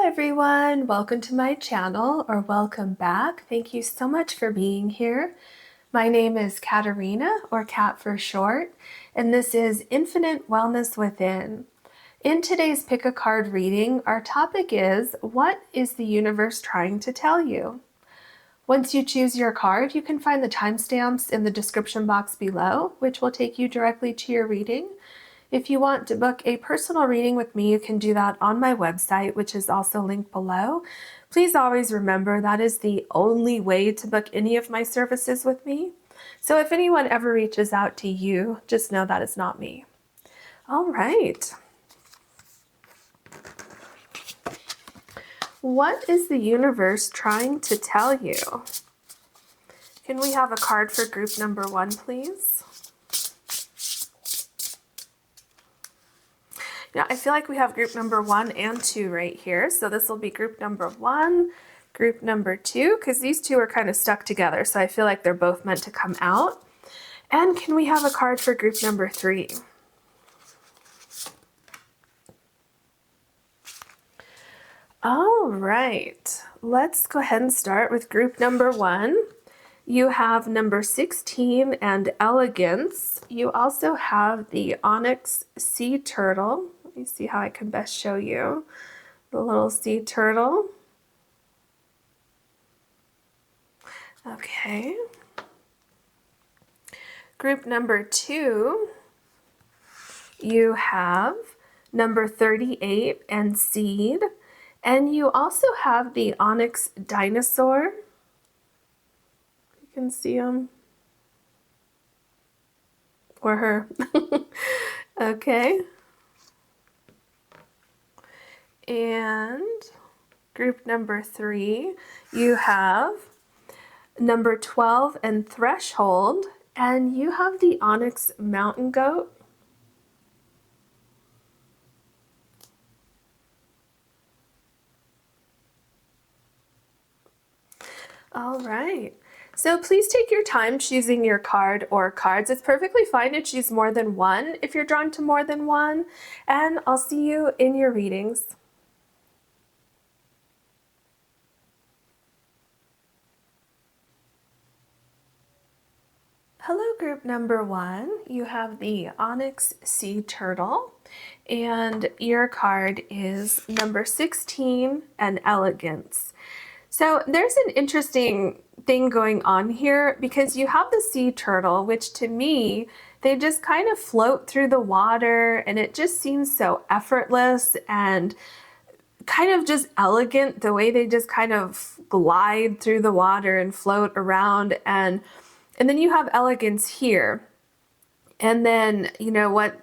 everyone, welcome to my channel, or welcome back. Thank you so much for being here. My name is Caterina, or Cat for short, and this is Infinite Wellness Within. In today's Pick a Card reading, our topic is, what is the universe trying to tell you? Once you choose your card, you can find the timestamps in the description box below, which will take you directly to your reading. If you want to book a personal reading with me, you can do that on my website, which is also linked below. Please always remember that is the only way to book any of my services with me. So if anyone ever reaches out to you, just know that is not me. All right. What is the universe trying to tell you? Can we have a card for group number 1, please? Now, I feel like we have group number 1 and 2 right here. So this will be group number 1, group number 2, because these two are kind of stuck together. So I feel like they're both meant to come out. And can we have a card for group number 3? All right, let's go ahead and start with group number 1. You have number 16 and Elegance. You also have the Onyx Sea Turtle. Let me see how I can best show you the little sea turtle. Okay. Group number 2, you have number 38 and Seed. And you also have the Onyx Dinosaur. You can see him. Or her. Okay. And group number 3, you have number 12 and Threshold, and you have the Onyx Mountain Goat. All right. So please take your time choosing your card or cards. It's perfectly fine to choose more than one if you're drawn to more than one, and I'll see you in your readings. Hello, group number 1. You have the Onyx Sea Turtle, and your card is number 16 and Elegance. So there's an interesting thing going on here because you have the sea turtle, which to me, they just kind of float through the water and it just seems so effortless and kind of just elegant the way they just kind of glide through the water and float around. And then you have Elegance here. And then, you know, what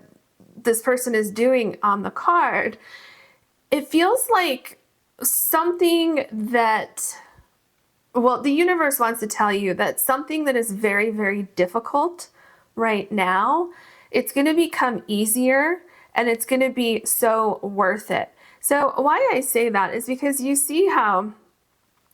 this person is doing on the card, it feels like something that, well, the universe wants to tell you that something that is very, very difficult right now, it's going to become easier and it's going to be so worth it. So why I say that is because you see how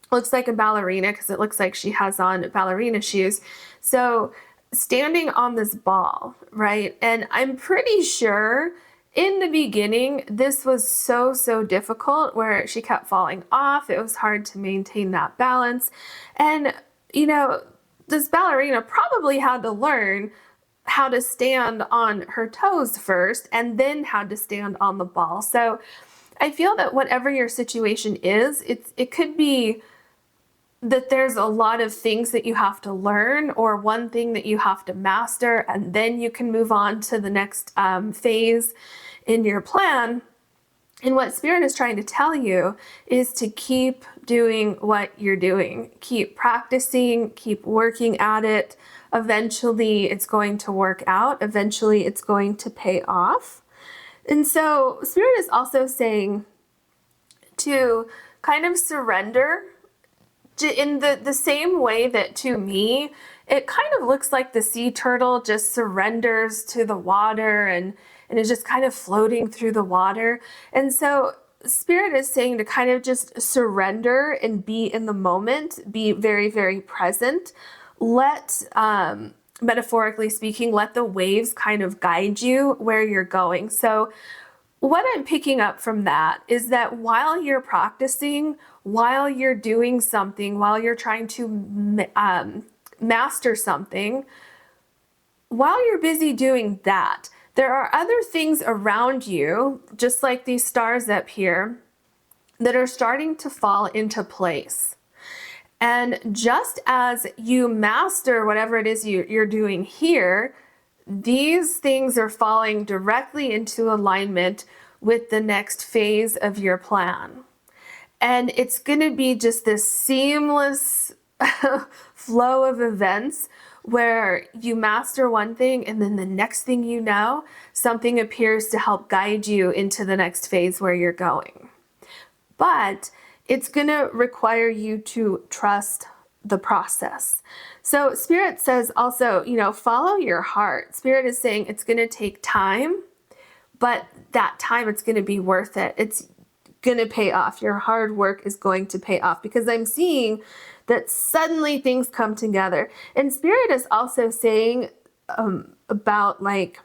it looks like a ballerina, because it looks like she has on ballerina shoes. So standing on this ball, right? And I'm pretty sure in the beginning, this was so difficult where she kept falling off. It was hard to maintain that balance. And, you know, this ballerina probably had to learn how to stand on her toes first and then how to stand on the ball. So I feel that whatever your situation is, it could be that there's a lot of things that you have to learn or one thing that you have to master, and then you can move on to the next phase in your plan. And what Spirit is trying to tell you is to keep doing what you're doing. Keep practicing, keep working at it. Eventually it's going to work out. Eventually it's going to pay off. And so Spirit is also saying to kind of surrender in the same way that to me, it kind of looks like the sea turtle just surrenders to the water and is just kind of floating through the water. And so Spirit is saying to kind of just surrender and be in the moment, be very, very present. Let, metaphorically speaking, let the waves kind of guide you where you're going. So what I'm picking up from that is that while you're practicing, while you're doing something, while you're trying to master something, while you're busy doing that, there are other things around you, just like these stars up here, that are starting to fall into place. And just as you master whatever it is you're doing here, these things are falling directly into alignment with the next phase of your plan. And it's going to be just this seamless flow of events where you master one thing and then the next thing you know, something appears to help guide you into the next phase where you're going. But it's going to require you to trust the process. So Spirit says also, follow your heart. Spirit is saying it's going to take time, but that time it's going to be worth it. It's going to pay off. Your hard work is going to pay off, because I'm seeing that suddenly things come together. And Spirit is also saying about like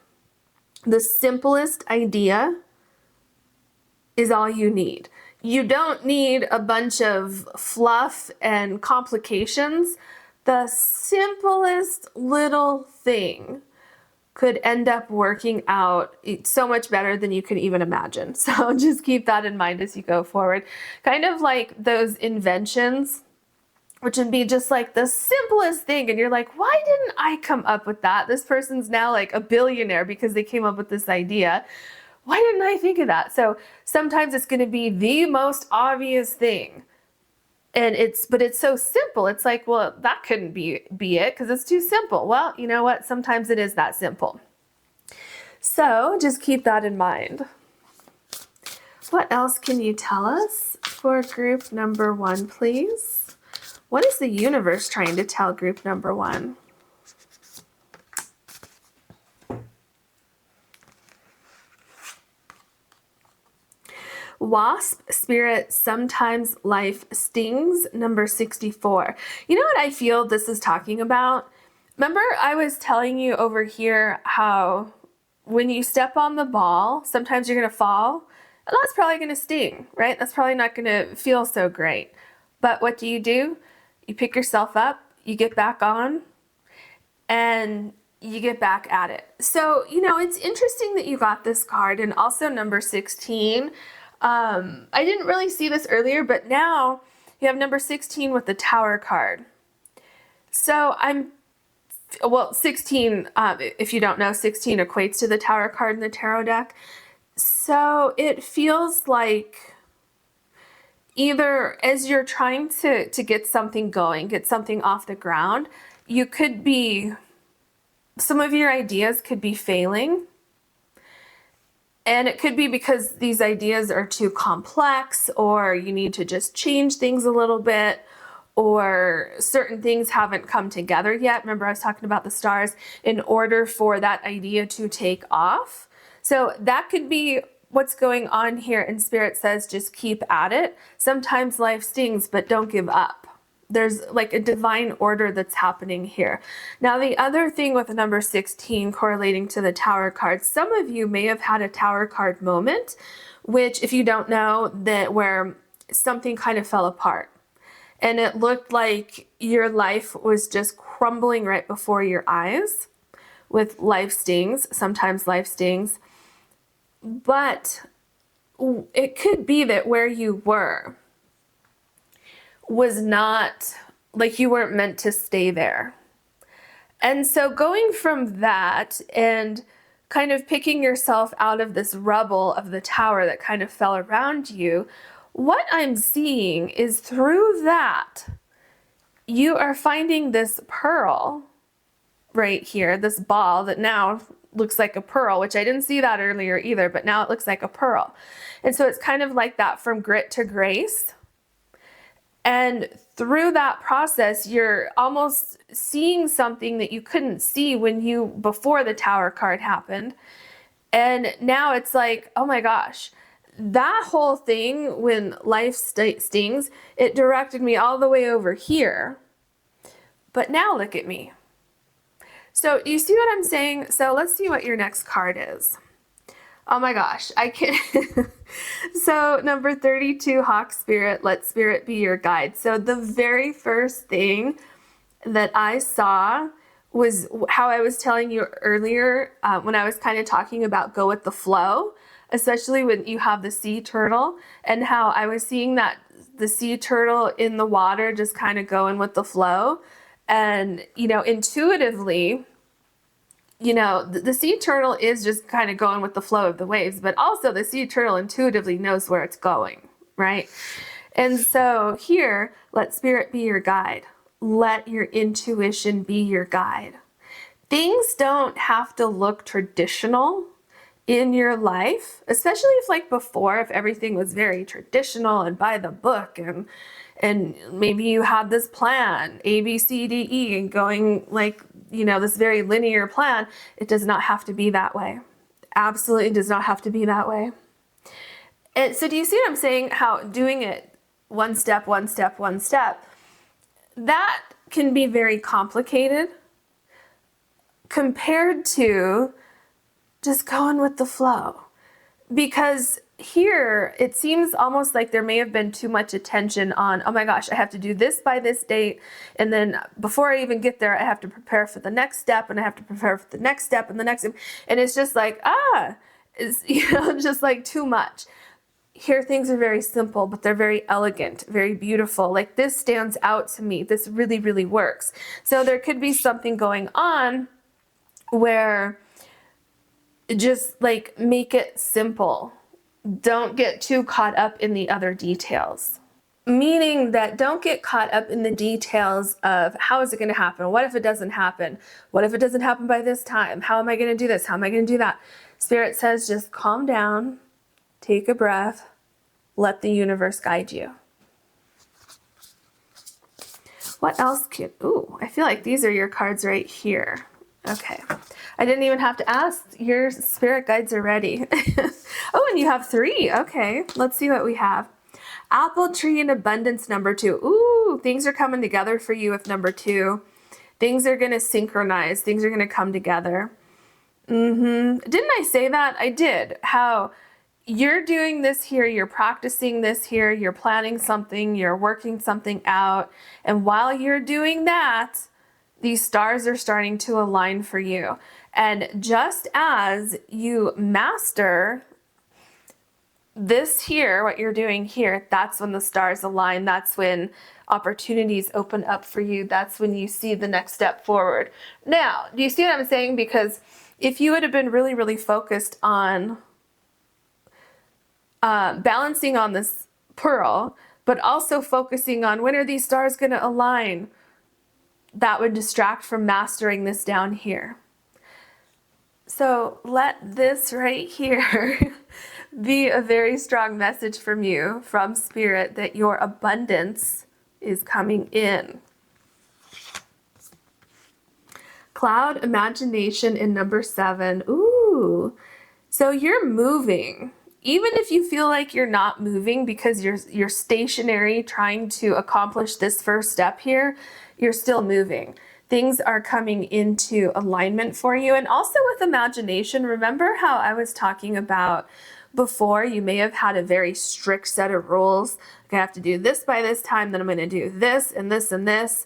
the simplest idea is all you need. You don't need a bunch of fluff and complications. The simplest little thing could end up working out so much better than you could even imagine. So just keep that in mind as you go forward. Kind of like those inventions, which would be just like the simplest thing. And you're like, why didn't I come up with that? This person's now like a billionaire because they came up with this idea. Why didn't I think of that? So sometimes it's going to be the most obvious thing. But it's so simple. It's like, well, that couldn't be it because it's too simple. Well, you know what? Sometimes it is that simple. So just keep that in mind. What else can you tell us for group number 1, please? What is the universe trying to tell group number 1? Wasp, Spirit, sometimes life stings, number 64. You know what I feel this is talking about? Remember I was telling you over here how when you step on the ball, sometimes you're going to fall, and that's probably going to sting, right? That's probably not going to feel so great. But what do? You pick yourself up, you get back on, and you get back at it. So, it's interesting that you got this card, and also number 16. I didn't really see this earlier, but now you have number 16 with the Tower card. So 16, if you don't know, 16 equates to the Tower card in the tarot deck. So it feels like either as you're trying to get something going, get something off the ground, some of your ideas could be failing. And it could be because these ideas are too complex, or you need to just change things a little bit, or certain things haven't come together yet. Remember, I was talking about the stars in order for that idea to take off. So that could be what's going on here. And Spirit says, just keep at it. Sometimes life stings, but don't give up. There's like a divine order that's happening here. Now, the other thing with the number 16 correlating to the Tower card, some of you may have had a Tower card moment, which, if you don't know, where something kind of fell apart. And it looked like your life was just crumbling right before your eyes with life stings. Sometimes life stings. But it could be that where you were was not, like, you weren't meant to stay there. And so going from that and kind of picking yourself out of this rubble of the tower that kind of fell around you, what I'm seeing is through that, you are finding this pearl right here, this ball that now looks like a pearl, which I didn't see that earlier either, but now it looks like a pearl. And so it's kind of like that, from grit to grace. And through that process, you're almost seeing something that you couldn't see before the Tower card happened. And now it's like, oh my gosh, that whole thing, when life stings, it directed me all the way over here. But now look at me. So you see what I'm saying? So let's see what your next card is. Oh my gosh, I can't. So number 32, Hawk Spirit, let Spirit be your guide. So the very first thing that I saw was how I was telling you earlier when I was kind of talking about go with the flow, especially when you have the sea turtle, and how I was seeing that the sea turtle in the water just kind of going with the flow. And, you know, intuitively, you know, the sea turtle is just kind of going with the flow of the waves, but also the sea turtle intuitively knows where it's going, right? And so here, let Spirit be your guide. Let your intuition be your guide. Things don't have to look traditional in your life, especially if like before, if everything was very traditional and by the book and maybe you had this plan, A, B, C, D, E, and going like, you know, this very linear plan. It does not have to be that way. Absolutely does not have to be that way. And so do you see what I'm saying? How doing it one step, one step, one step, that can be very complicated compared to just going with the flow. Because here it seems almost like there may have been too much attention on, oh my gosh, I have to do this by this date, and then before I even get there I have to prepare for the next step, and I have to prepare for the next step and the next step, and it's just like it's, you know, just like too much. Here things are very simple, but they're very elegant, very beautiful. Like this stands out to me. This really, really works. So there could be something going on where just like make it simple. Don't get too caught up in the other details. Meaning that don't get caught up in the details of how is it going to happen? What if it doesn't happen? What if it doesn't happen by this time? How am I going to do this? How am I going to do that? Spirit says just calm down, take a breath, let the universe guide you. What else can, ooh, I feel like these are your cards right here. Okay. I didn't even have to ask. Your spirit guides are ready. Oh, and you have 3. Okay. Let's see what we have. Apple tree in abundance, number 2. Ooh, things are coming together for you with number 2. Things are going to synchronize. Things are going to come together. Didn't I say that? I did. How you're doing this here, you're practicing this here, you're planning something, you're working something out. And while you're doing that, these stars are starting to align for you. And just as you master this here, what you're doing here, that's when the stars align. That's when opportunities open up for you. That's when you see the next step forward. Now, do you see what I'm saying? Because if you would have been really, really focused on balancing on this pearl, but also focusing on when are these stars going to align, that would distract from mastering this down here. So let this right here be a very strong message from you, from Spirit, that your abundance is coming in. Cloud imagination in number 7. Ooh, so you're moving. Even if you feel like you're not moving because you're stationary trying to accomplish this first step here, you're still moving. Things are coming into alignment for you. And also with imagination, remember how I was talking about before, you may have had a very strict set of rules. Like I have to do this by this time, then I'm going to do this and this and this.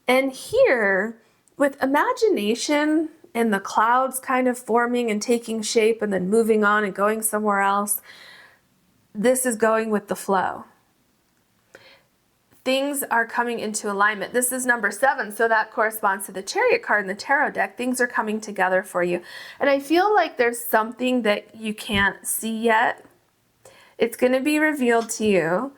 And here, with imagination and the clouds kind of forming and taking shape and then moving on and going somewhere else, this is going with the flow. Things are coming into alignment. This is number 7, so that corresponds to the Chariot card in the tarot deck. Things are coming together for you. And I feel like there's something that you can't see yet. It's going to be revealed to you.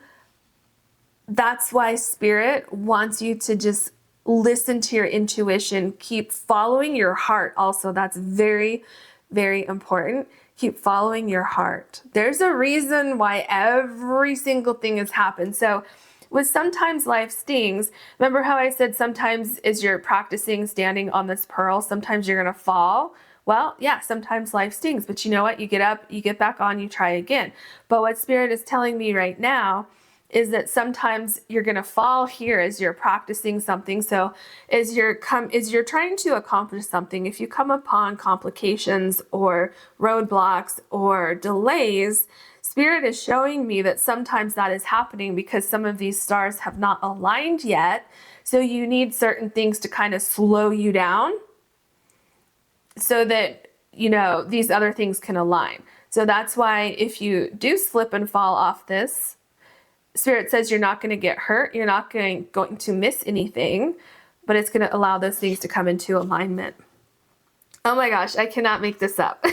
That's why Spirit wants you to just listen to your intuition. Keep following your heart also. That's very, very important. Keep following your heart. There's a reason why every single thing has happened. So with sometimes life stings, remember how I said sometimes as you're practicing standing on this pearl, sometimes you're going to fall? Well, yeah, sometimes life stings, but you know what? You get up, you get back on, you try again. But what Spirit is telling me right now is that sometimes you're going to fall here as you're practicing something. So as you're trying to accomplish something, if you come upon complications or roadblocks or delays, Spirit is showing me that sometimes that is happening because some of these stars have not aligned yet. So you need certain things to kind of slow you down so that, you know, these other things can align. So that's why if you do slip and fall off this, Spirit says you're not going to get hurt. You're not going to miss anything, but it's going to allow those things to come into alignment. Oh my gosh, I cannot make this up.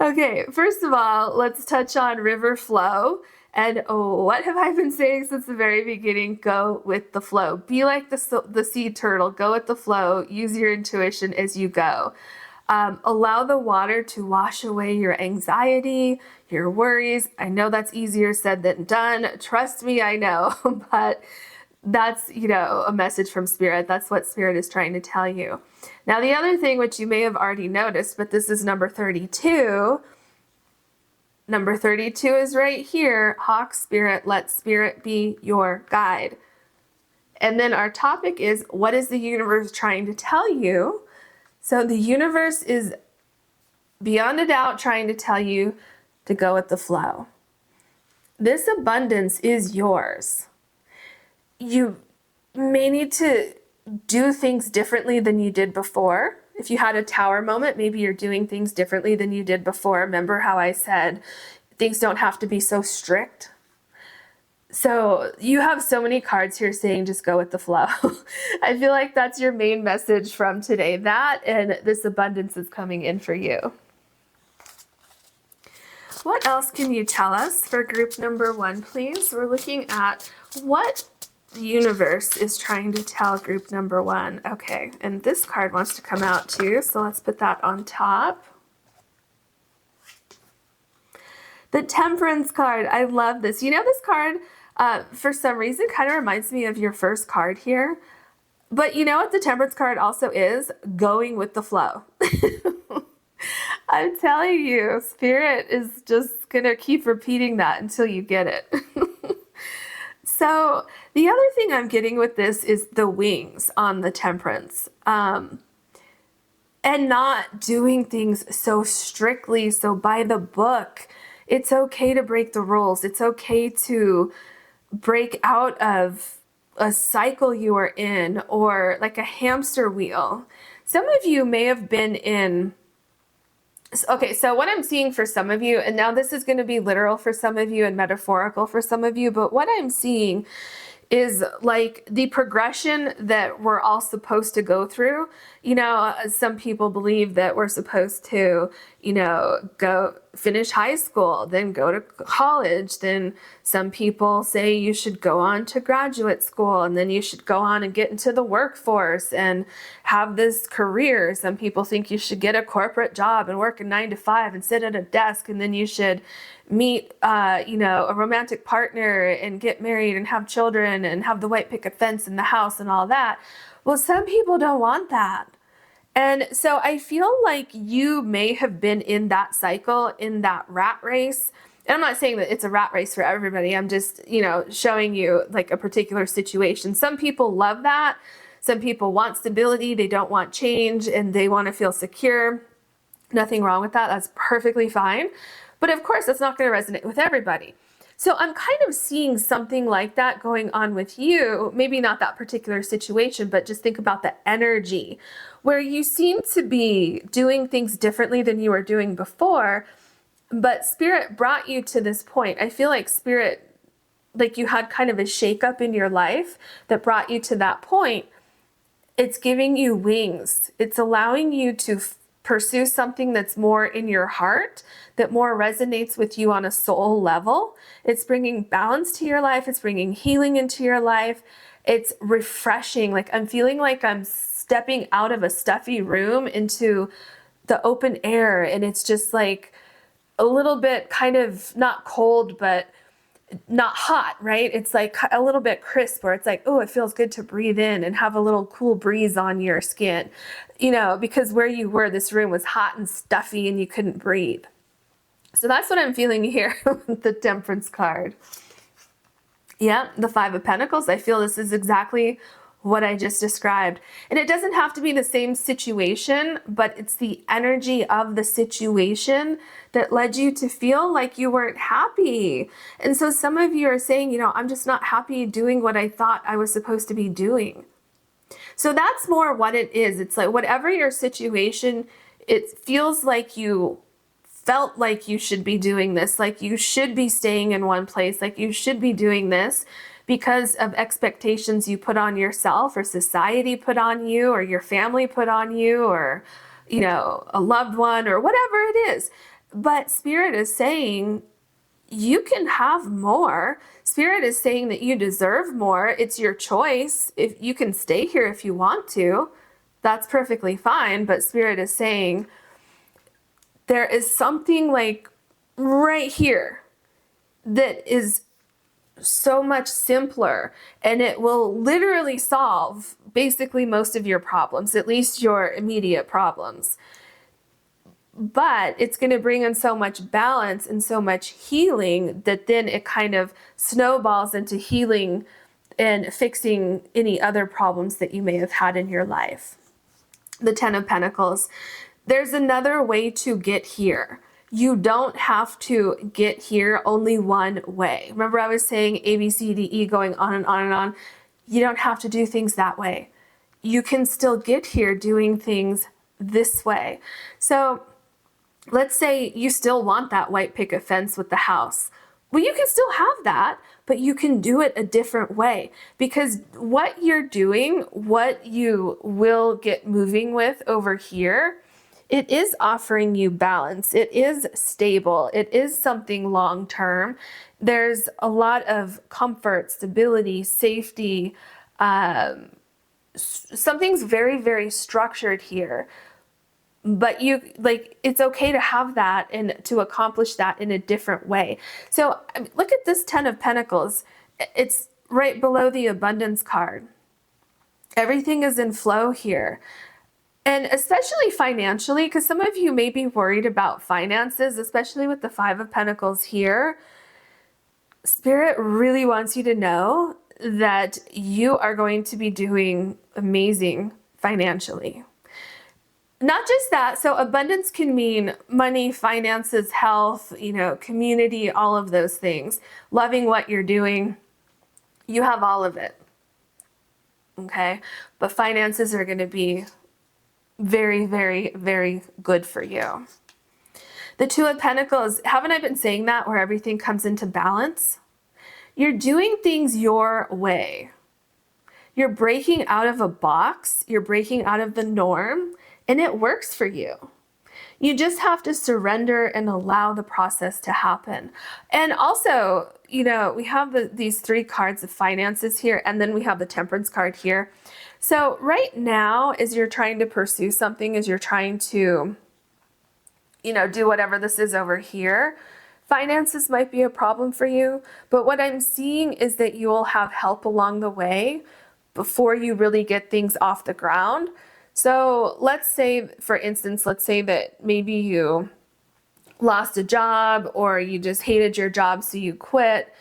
Okay, first of all, let's touch on river flow. And what have I been saying since the very beginning? Go with the flow. Be like the sea turtle. Go with the flow. Use your intuition as you go. Allow the water to wash away your anxiety, your worries. I know that's easier said than done. Trust me, I know. But that's, you know, a message from Spirit. That's what Spirit is trying to tell you. Now, the other thing, which you may have already noticed, but this is number 32. Number 32 is right here. Hawk Spirit, let Spirit be your guide. And then our topic is, what is the universe trying to tell you? So the universe is beyond a doubt trying to tell you to go with the flow. This abundance is yours. You may need to do things differently than you did before. If you had a tower moment, maybe you're doing things differently than you did before. Remember how I said things don't have to be so strict? So you have so many cards here saying just go with the flow. I feel like that's your main message from today. That and this abundance is coming in for you. What else can you tell us for group number 1, please? We're looking at what the universe is trying to tell group number 1. Okay, and this card wants to come out too, so let's put that on top. The Temperance card. I love this. You know, this card, for some reason, kind of reminds me of your first card here. But you know what the Temperance card also is? Going with the flow. I'm telling you, Spirit is just going to keep repeating that until you get it. So the other thing I'm getting with this is the wings on the Temperance. And not doing things so strictly, so by the book. It's okay to break the rules. It's okay to break out of a cycle you are in, or like a hamster wheel. Some of you may have been in... Okay, so what I'm seeing for some of you, and now this is going to be literal for some of you and metaphorical for some of you, but what I'm seeing is like the progression that we're all supposed to go through. You know, some people believe that we're supposed to, you know, go finish high school, then go to college. Then some people say you should go on to graduate school, and then you should go on and get into the workforce and have this career. Some people think you should get a corporate job and work a 9 to 5 and sit at a desk, and then you should meet, you know, a romantic partner and get married and have children and have the white picket fence in the house and all that. Well, some people don't want that. And so I feel like you may have been in that cycle, in that rat race. And I'm not saying that it's a rat race for everybody. I'm just, you know, showing you like a particular situation. Some people love that. Some people want stability. They don't want change, and they want to feel secure. Nothing wrong with that. That's perfectly fine. But of course, that's not going to resonate with everybody. So I'm kind of seeing something like that going on with you. Maybe not that particular situation, but just think about the energy where you seem to be doing things differently than you were doing before. But Spirit brought you to this point. I feel like Spirit, like you had kind of a shakeup in your life that brought you to that point. It's giving you wings. It's allowing you to pursue something that's more in your heart, that more resonates with you on a soul level. It's bringing balance to your life. It's bringing healing into your life. It's refreshing. Like I'm feeling like I'm stepping out of a stuffy room into the open air, and it's just like a little bit kind of not cold, but not hot, right? It's like a little bit crisp, where it's like, oh, it feels good to breathe in and have a little cool breeze on your skin, you know, because where you were, this room was hot and stuffy and you couldn't breathe. So that's what I'm feeling here with the Temperance card. Yeah, the Five of Pentacles. I feel this is exactly what I just described. And it doesn't have to be the same situation, but it's the energy of the situation that led you to feel like you weren't happy. And so some of you are saying, I'm just not happy doing what I thought I was supposed to be doing. So that's more what it is. It's like whatever your situation, it feels like you felt like you should be doing this, like you should be staying in one place, like you should be doing this because of expectations you put on yourself or society put on you or your family put on you or, a loved one or whatever it is. But Spirit is saying you can have more. Spirit is saying that you deserve more. It's your choice. If you can stay here if you want to, that's perfectly fine. But Spirit is saying there is something like right here that is so much simpler, and it will literally solve basically most of your problems, at least your immediate problems. But it's going to bring in so much balance and so much healing that then it kind of snowballs into healing and fixing any other problems that you may have had in your life. The Ten of Pentacles. There's another way to get here. You don't have to get here only one way. Remember I was saying A, B, C, D, E going on and on and on. You don't have to do things that way. You can still get here doing things this way. So let's say you still want that white picket fence with the house. Well, you can still have that, but you can do it a different way, because what you're doing, what you will get moving with over here, it is offering you balance. It is stable. It is something long-term. There's a lot of comfort, stability, safety. Something's very, very structured here. But it's okay to have that and to accomplish that in a different way. So look at this Ten of Pentacles. It's right below the abundance card. Everything is in flow here. And especially financially, because some of you may be worried about finances, especially with the Five of Pentacles here. Spirit really wants you to know that you are going to be doing amazing financially. Not just that, so abundance can mean money, finances, health, community, all of those things. Loving what you're doing, you have all of it, okay? But finances are going to be very, very, very good for you. The Two of Pentacles, haven't I been saying that, where everything comes into balance? You're doing things your way. You're breaking out of a box, you're breaking out of the norm, and it works for you. You just have to surrender and allow the process to happen. And also, we have these three cards of finances here, and then we have the Temperance card here. So right now, as you're trying to pursue something, as you're trying to, do whatever this is over here, finances might be a problem for you. But what I'm seeing is that you will have help along the way before you really get things off the ground. So let's say, for instance, that maybe you lost a job or you just hated your job, so you quit,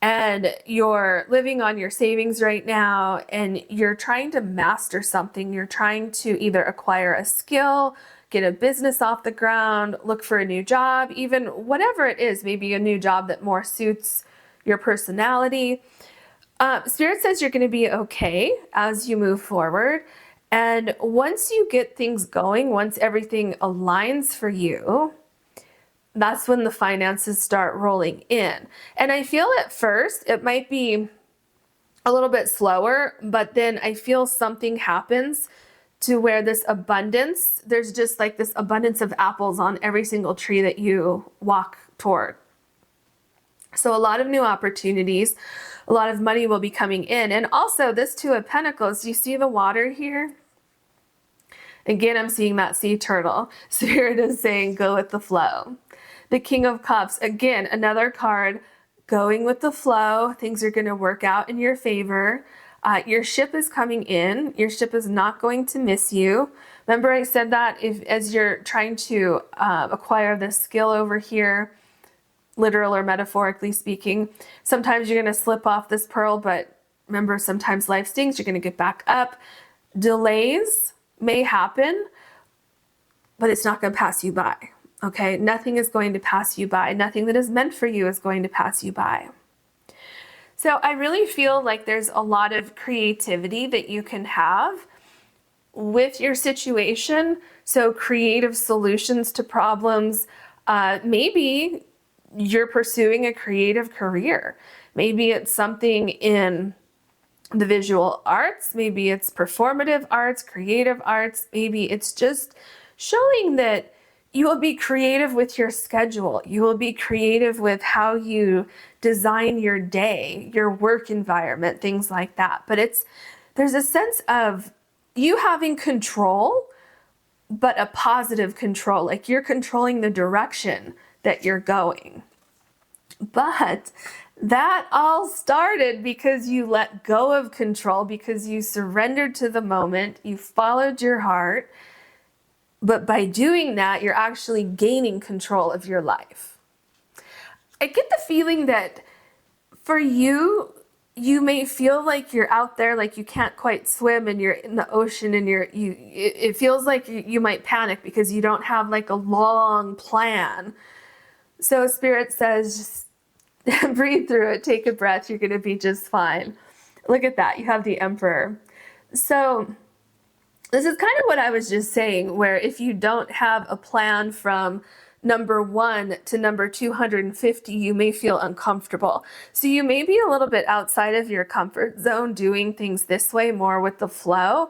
and you're living on your savings right now, and you're trying to master something. You're trying to either acquire a skill, get a business off the ground, look for a new job, even whatever it is, maybe a new job that more suits your personality. Spirit says you're going to be okay as you move forward. And once you get things going, once everything aligns for you, that's when the finances start rolling in. And I feel at first it might be a little bit slower, but then I feel something happens to where this abundance, there's just like this abundance of apples on every single tree that you walk toward. So a lot of new opportunities, a lot of money will be coming in. And also this Two of Pentacles, you see the water here? Again, I'm seeing that sea turtle. Spirit is saying, go with the flow. The King of Cups, again, another card, going with the flow. Things are going to work out in your favor. Your ship is coming in. Your ship is not going to miss you. Remember I said that as you're trying to acquire this skill over here, literal or metaphorically speaking. Sometimes you're going to slip off this pearl, but remember, sometimes life stings. You're going to get back up. Delays may happen, but it's not going to pass you by. Okay? Nothing is going to pass you by. Nothing that is meant for you is going to pass you by. So I really feel like there's a lot of creativity that you can have with your situation. So creative solutions to problems. Maybe you're pursuing a creative career. Maybe it's something in the visual arts. Maybe it's performative arts, creative arts. Maybe it's just showing that you will be creative with your schedule. You will be creative with how you design your day, your work environment, things like that. But there's a sense of you having control, but a positive control, like you're controlling the direction that you're going. But that all started because you let go of control, because you surrendered to the moment, you followed your heart. But by doing that, you're actually gaining control of your life. I get the feeling that for you, you may feel like you're out there, like you can't quite swim and you're in the ocean and it feels like you might panic because you don't have like a long plan. So Spirit says, just breathe through it, take a breath, you're going to be just fine. Look at that. You have the Emperor. So this is kind of what I was just saying, where if you don't have a plan from number 1 to number 250, you may feel uncomfortable. So you may be a little bit outside of your comfort zone doing things this way, more with the flow.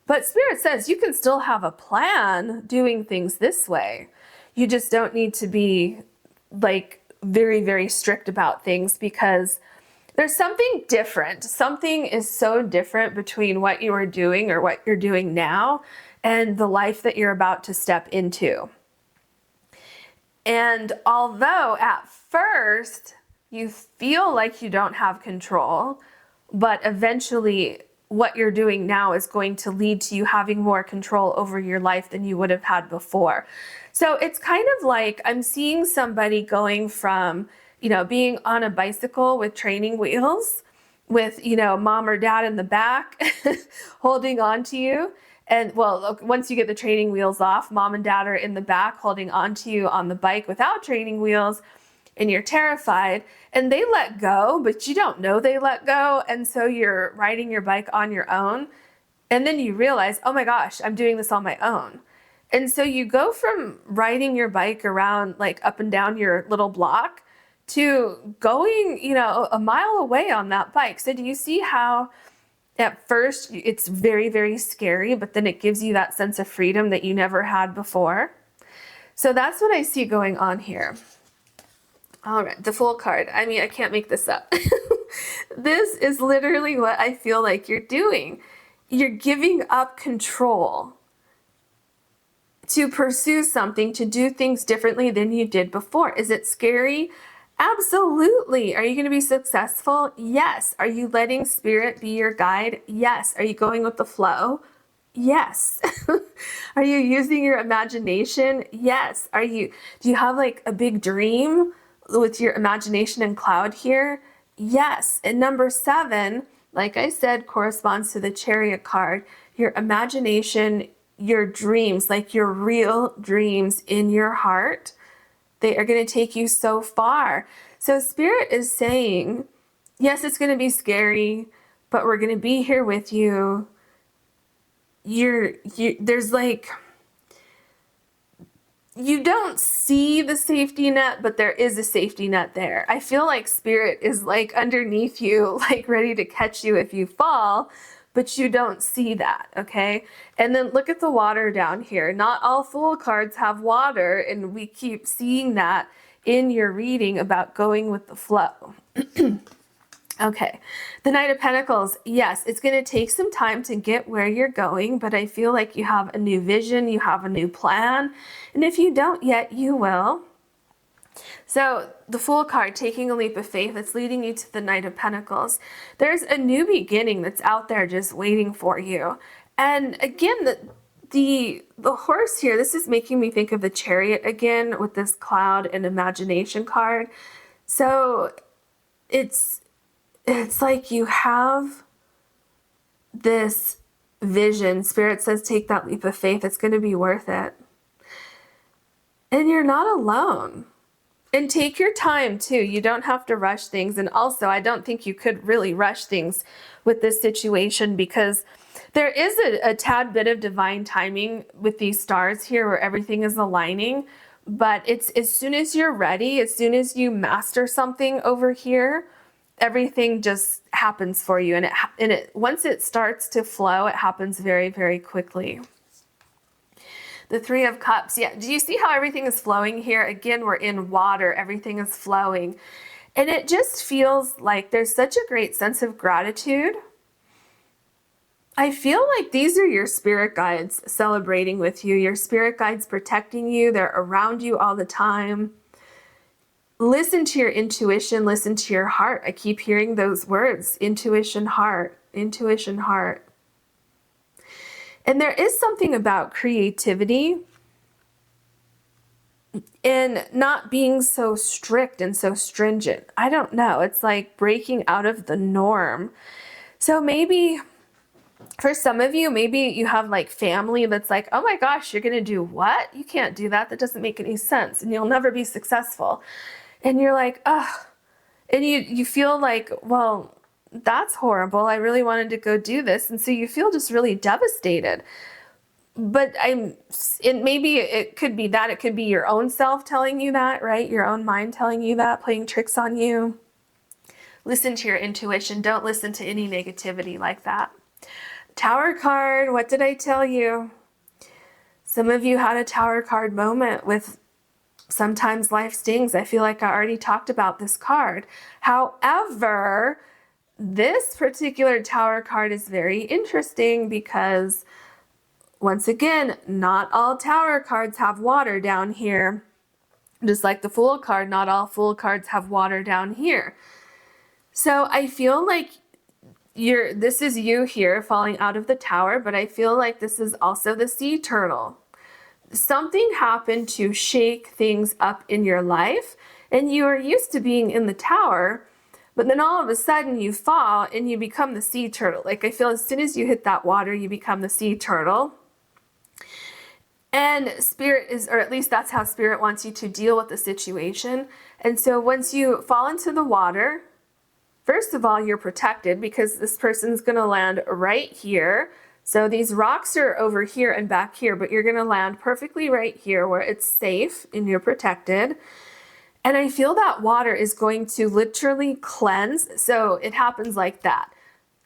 But Spirit says you can still have a plan doing things this way. You just don't need to be like very, very strict about things, because there's something different. Something is so different between what you are doing or what you're doing now and the life that you're about to step into. And although at first you feel like you don't have control, but eventually what you're doing now is going to lead to you having more control over your life than you would have had before. So it's kind of like I'm seeing somebody going from being on a bicycle with training wheels with, mom or dad in the back holding on to you. And well, once you get the training wheels off, mom and dad are in the back holding on to you on the bike without training wheels, and you're terrified, and they let go, but you don't know they let go. And so you're riding your bike on your own. And then you realize, oh my gosh, I'm doing this on my own. And so you go from riding your bike around like up and down your little block to going, a mile away on that bike. So do you see how at first it's very, very scary, but then it gives you that sense of freedom that you never had before? So that's what I see going on here. All right, the Fool card. I mean, I can't make this up. This is literally what I feel like you're doing. You're giving up control to pursue something, to do things differently than you did before. Is it scary? Absolutely. Are you going to be successful? Yes. Are you letting Spirit be your guide? Yes. Are you going with the flow? Yes. Are you using your imagination? Yes. Do you have like a big dream with your imagination and cloud here? Yes. And number 7, like I said, corresponds to the Chariot card. Your imagination, your dreams, like your real dreams in your heart, they are going to take you so far. So Spirit is saying, yes, it's going to be scary, but we're going to be here with you. There's like, you don't see the safety net, but there is a safety net there. I feel like Spirit is like underneath you, like ready to catch you if you fall, but you don't see that, okay? And then look at the water down here. Not all Fool cards have water, and we keep seeing that in your reading about going with the flow. Okay, the Knight of Pentacles. Yes, it's going to take some time to get where you're going, but I feel like you have a new vision, you have a new plan, and if you don't yet, you will. So the Fool card, taking a leap of faith, that's leading you to the Knight of Pentacles. There's a new beginning that's out there just waiting for you. And again, the horse here, this is making me think of the Chariot again with this cloud and imagination card. So it's like you have this vision. Spirit says take that leap of faith. It's going to be worth it. And you're not alone. And take your time too. You don't have to rush things. And also, I don't think you could really rush things with this situation, because there is a tad bit of divine timing with these stars here where everything is aligning. But it's as soon as you're ready, as soon as you master something over here, everything just happens for you. And it once it starts to flow, it happens very, very quickly. The Three of Cups. Yeah, do you see how everything is flowing here? Again, we're in water. Everything is flowing. And it just feels like there's such a great sense of gratitude. I feel like these are your spirit guides celebrating with you. Your spirit guides protecting you. They're around you all the time. Listen to your intuition. Listen to your heart. I keep hearing those words. Intuition, heart. Intuition, heart. And there is something about creativity and not being so strict and so stringent. I don't know. It's like breaking out of the norm. So maybe for some of you, maybe you have like family that's like, oh my gosh, you're going to do what? You can't do that. That doesn't make any sense. And you'll never be successful. And you're like, oh, and you feel like, well, that's horrible. I really wanted to go do this. And so you feel just really devastated. But maybe it could be that. It could be your own self telling you that, right? Your own mind telling you that, playing tricks on you. Listen to your intuition. Don't listen to any negativity like that. Tower card. What did I tell you? Some of you had a Tower card moment with sometimes life stings. I feel like I already talked about this card. However, this particular Tower card is very interesting because, once again, not all Tower cards have water down here. Just like the Fool card, not all Fool cards have water down here. So I feel like this is you here falling out of the Tower, but I feel like this is also the Sea Turtle. Something happened to shake things up in your life, and you are used to being in the Tower, but then all of a sudden you fall and you become the Sea Turtle. Like I feel as soon as you hit that water, you become the Sea Turtle. And Spirit is, or at least that's how Spirit wants you to deal with the situation. And so once you fall into the water, first of all, you're protected because this person's going to land right here. So these rocks are over here and back here, but you're going to land perfectly right here where it's safe and you're protected. And I feel that water is going to literally cleanse. So it happens like that.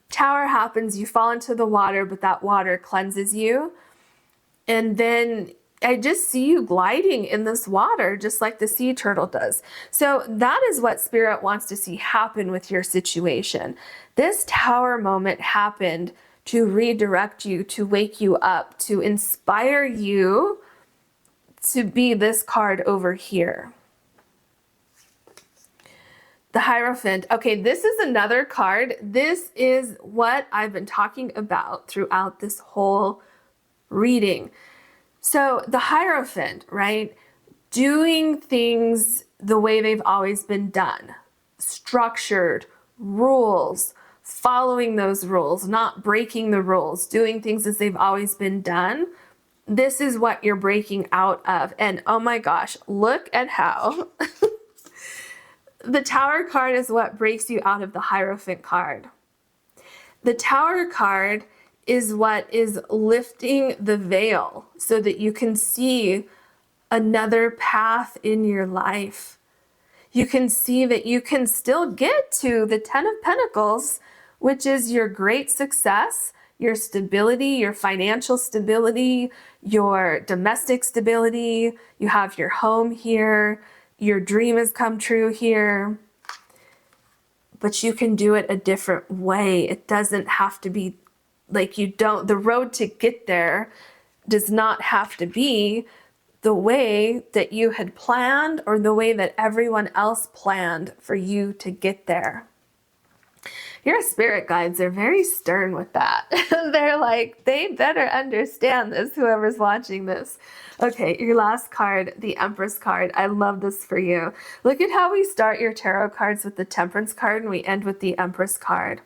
Tower happens, you fall into the water, but that water cleanses you. And then I just see you gliding in this water, just like the Sea Turtle does. So that is what Spirit wants to see happen with your situation. This Tower moment happened to redirect you, to wake you up, to inspire you to be this card over here. The Hierophant. Okay, this is another card. This is what I've been talking about throughout this whole reading. So the Hierophant, right? Doing things the way they've always been done. Structured, rules, following those rules, not breaking the rules, doing things as they've always been done. This is what you're breaking out of. And oh my gosh, look at how the Tower card is what breaks you out of the Hierophant card. The Tower card is what is lifting the veil so that you can see another path in your life. You can see that you can still get to the Ten of Pentacles, which is your great success, your stability, your financial stability, your domestic stability. You have your home here. Your dream has come true here. But you can do it a different way. It doesn't have to be like the road to get there does not have to be the way that you had planned or the way that everyone else planned for you to get there. Your spirit guides are very stern with that. They're like, they better understand this, whoever's watching this. Okay, your last card, the Empress card. I love this for you. Look at how we start your tarot cards with the Temperance card and we end with the Empress card.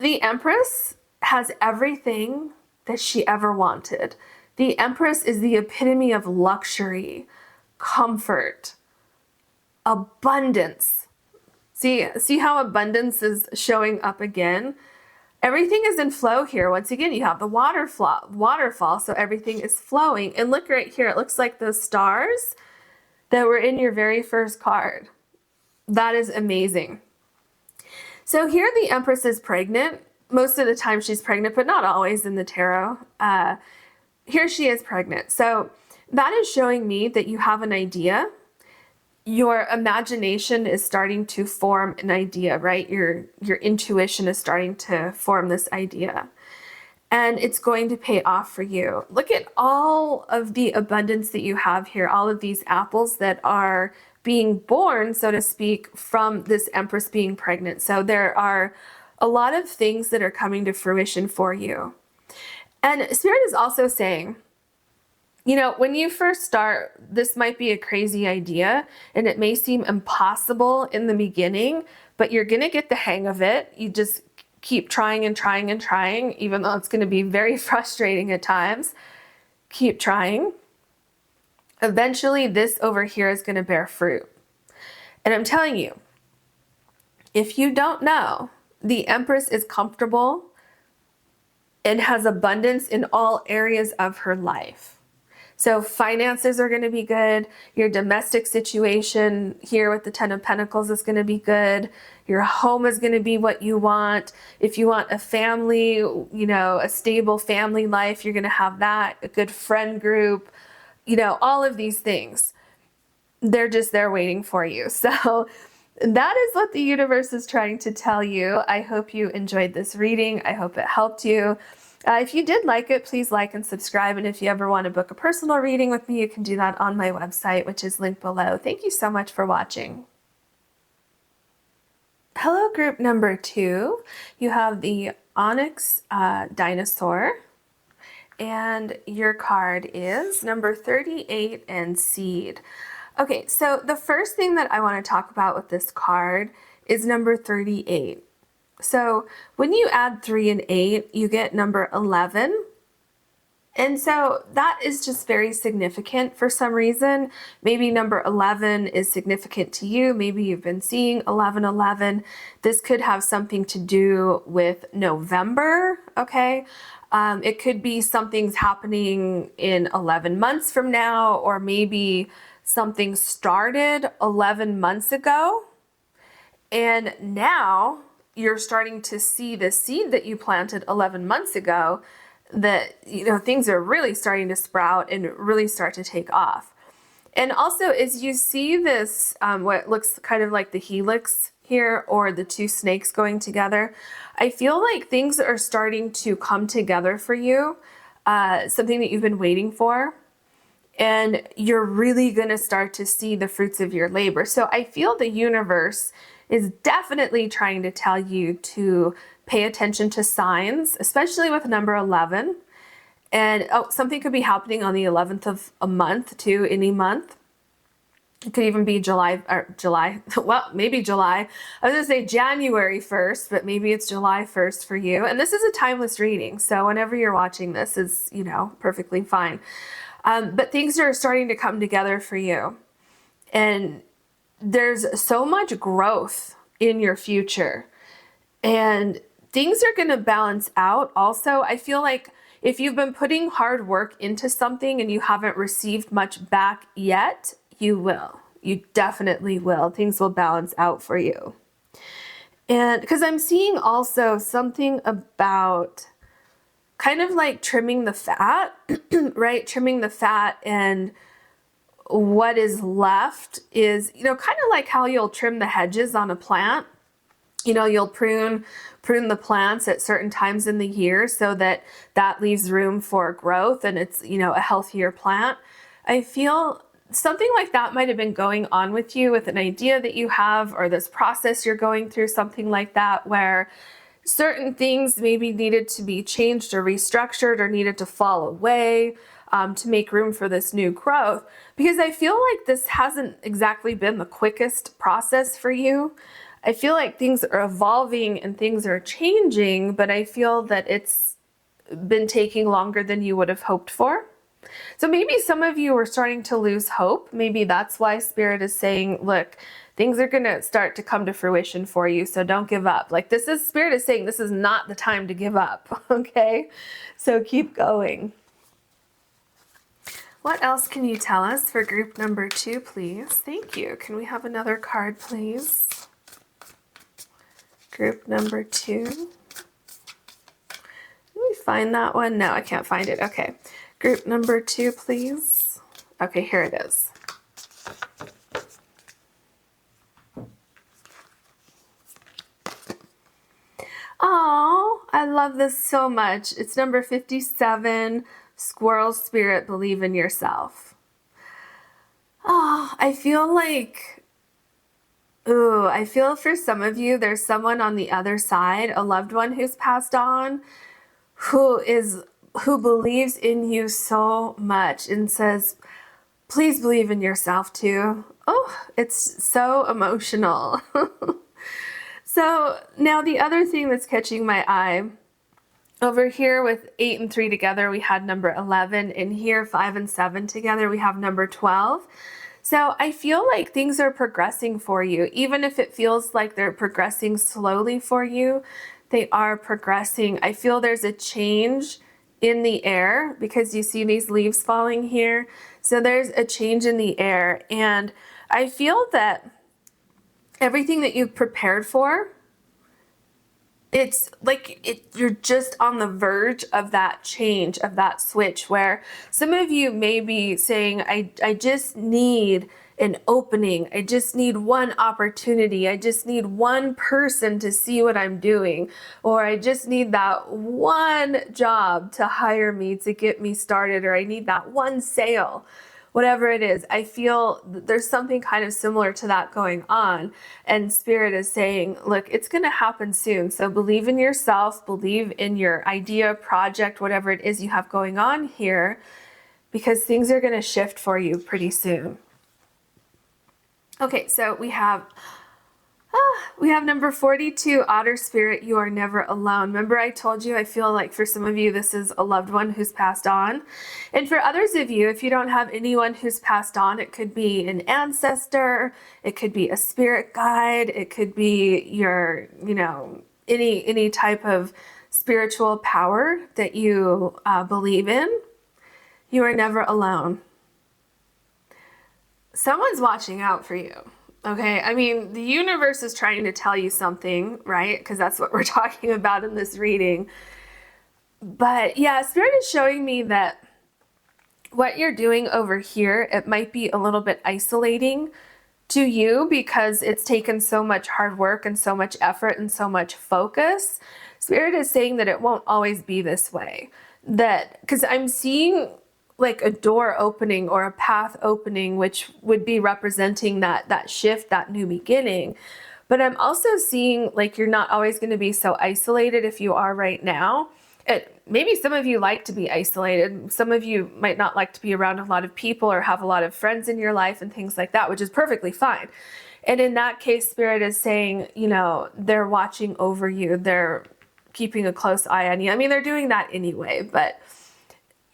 The Empress has everything that she ever wanted. The Empress is the epitome of luxury, comfort, abundance. See how abundance is showing up again? Everything is in flow here. Once again, you have the waterfall, so everything is flowing. And look right here, it looks like those stars that were in your very first card. That is amazing. So here the Empress is pregnant. Most of the time she's pregnant, but not always in the tarot. Here she is pregnant. So that is showing me that you have an idea. Your imagination is starting to form an idea, right? Your intuition is starting to form this idea. And it's going to pay off for you. Look at all of the abundance that you have here, all of these apples that are being born, so to speak, from this Empress being pregnant. So there are a lot of things that are coming to fruition for you. And Spirit is also saying, you know, when you first start, this might be a crazy idea and it may seem impossible in the beginning, but you're going to get the hang of it. You just keep trying and trying and trying, even though it's going to be very frustrating at times. Keep trying. Eventually, this over here is going to bear fruit. And I'm telling you, if you don't know, the Empress is comfortable and has abundance in all areas of her life. So finances are going to be good. Your domestic situation here with the Ten of Pentacles is going to be good. Your home is going to be what you want. If you want a family, you know, a stable family life, you're going to have that, a good friend group, you know, all of these things. They're just there waiting for you. So that is what the universe is trying to tell you. I hope you enjoyed this reading. I hope it helped you. If you did like it, please like and subscribe. And if you ever want to book a personal reading with me, you can do that on my website, which is linked below. Thank you so much for watching. Hello, group number 2. You have the Onyx Dinosaur. And your card is number 38 and Seed. Okay, so the first thing that I want to talk about with this card is number 38. So when you add 3 and 8, you get number 11. And so that is just very significant for some reason. Maybe number 11 is significant to you. Maybe you've been seeing 1111. This could have something to do with November, okay? It could be something's happening in 11 months from now, or maybe something started 11 months ago. And now you're starting to see the seed that you planted 11 months ago, that, you know, things are really starting to sprout and really start to take off. And also, as you see this, what looks kind of like the helix here, or the two snakes going together, I feel like things are starting to come together for you, something that you've been waiting for. And you're really going to start to see the fruits of your labor. So I feel the universe is definitely trying to tell you to pay attention to signs, especially with number 11. And something could be happening on the 11th of a month too, any month. It could even be July, well, maybe July. I was gonna say January 1st, but maybe it's July 1st for you. And this is a timeless reading, so whenever you're watching this is, you know, perfectly fine. But things are starting to come together for you. And there's so much growth in your future. And things are going to balance out. Also, I feel like if you've been putting hard work into something and you haven't received much back yet, you will. You definitely will. Things will balance out for you. And because I'm seeing also something about kind of like trimming the fat, right? Trimming the fat, and what is left is, you know, kind of like how you'll trim the hedges on a plant. You know, you'll prune the plants at certain times in the year so that leaves room for growth and it's, you know, a healthier plant. I feel something like that might have been going on with you, with an idea that you have, or this process you're going through, something like that, where certain things maybe needed to be changed or restructured or needed to fall away to make room for this new growth. Because I feel like this hasn't exactly been the quickest process for you. I feel like things are evolving and things are changing, but I feel that it's been taking longer than you would have hoped for. So maybe some of you are starting to lose hope. Maybe that's why Spirit is saying, look, things are going to start to come to fruition for you, so don't give up. Like, this is, Spirit is saying this is not the time to give up, okay? So keep going. What else can you tell us for group number 2, please? Thank you. Can we have another card, please? Group number 2. Can we find that one? No, I can't find it. Okay. Group number 2, please. Okay, here it is. Oh, I love this so much. It's number 57, Squirrel Spirit, Believe in Yourself. Oh, I feel like, ooh, I feel for some of you, there's someone on the other side, a loved one who's passed on, who believes in you so much and says, please believe in yourself too. Oh, it's so emotional. So now the other thing that's catching my eye, over here with 8 and 3 together, we had number 11. In here, 5 and 7 together, we have number 12. So I feel like things are progressing for you. Even if it feels like they're progressing slowly for you, they are progressing. I feel there's a change in the air because you see these leaves falling here. So there's a change in the air. And I feel that everything that you've prepared for, it's like you're just on the verge of that change, of that switch, where some of you may be saying, I just need an opening. I just need one opportunity. I just need one person to see what I'm doing. Or I just need that one job to hire me to get me started. Or I need that one sale. Whatever it is, I feel there's something kind of similar to that going on. And Spirit is saying, look, it's going to happen soon. So believe in yourself, believe in your idea, project, whatever it is you have going on here, because things are going to shift for you pretty soon. Okay, so we have number 42, Otter Spirit, You Are Never Alone. Remember I told you, I feel like for some of you, this is a loved one who's passed on. And for others of you, if you don't have anyone who's passed on, it could be an ancestor, it could be a spirit guide, it could be your, any type of spiritual power that you believe in. You are never alone. Someone's watching out for you. Okay, I mean, the universe is trying to tell you something, right? Because that's what we're talking about in this reading. But yeah, Spirit is showing me that what you're doing over here, it might be a little bit isolating to you because it's taken so much hard work and so much effort and so much focus. Spirit is saying that it won't always be this way. That, because I'm seeing like a door opening or a path opening, which would be representing that shift, that new beginning. But I'm also seeing like you're not always going to be so isolated if you are right now. Maybe some of you like to be isolated. Some of you might not like to be around a lot of people or have a lot of friends in your life and things like that, which is perfectly fine. And in that case, Spirit is saying, they're watching over you. They're keeping a close eye on you. I mean, they're doing that anyway, but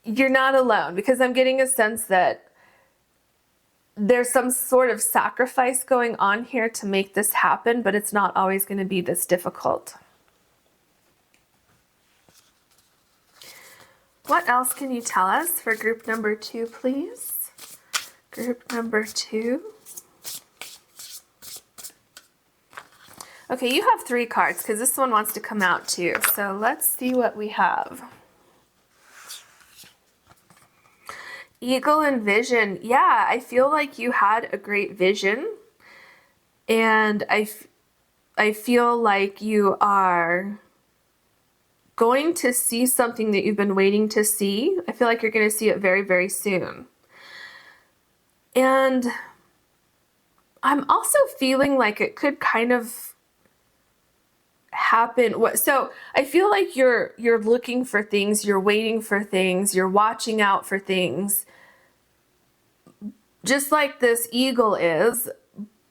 you're not alone, because I'm getting a sense that there's some sort of sacrifice going on here to make this happen, but it's not always going to be this difficult. What else can you tell us for group number 2, please? Group number 2. Okay, you have 3 cards because this one wants to come out too. So let's see what we have. Eagle and vision. Yeah, I feel like you had a great vision. And I feel like you are going to see something that you've been waiting to see. I feel like you're going to see it very, very soon. And I'm also feeling like it could kind of happen. So I feel like you're looking for things, you're waiting for things, you're watching out for things, just like this eagle is.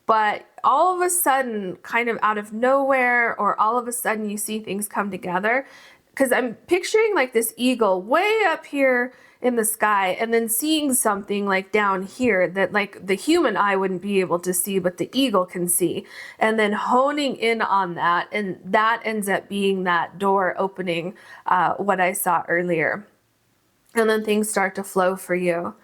But all of a sudden, kind of out of nowhere, or all of a sudden you see things come together. Because I'm picturing like this eagle way up here in the sky, and then seeing something like down here that like the human eye wouldn't be able to see, but the eagle can see. And then honing in on that, and that ends up being that door opening, what I saw earlier. And then things start to flow for you.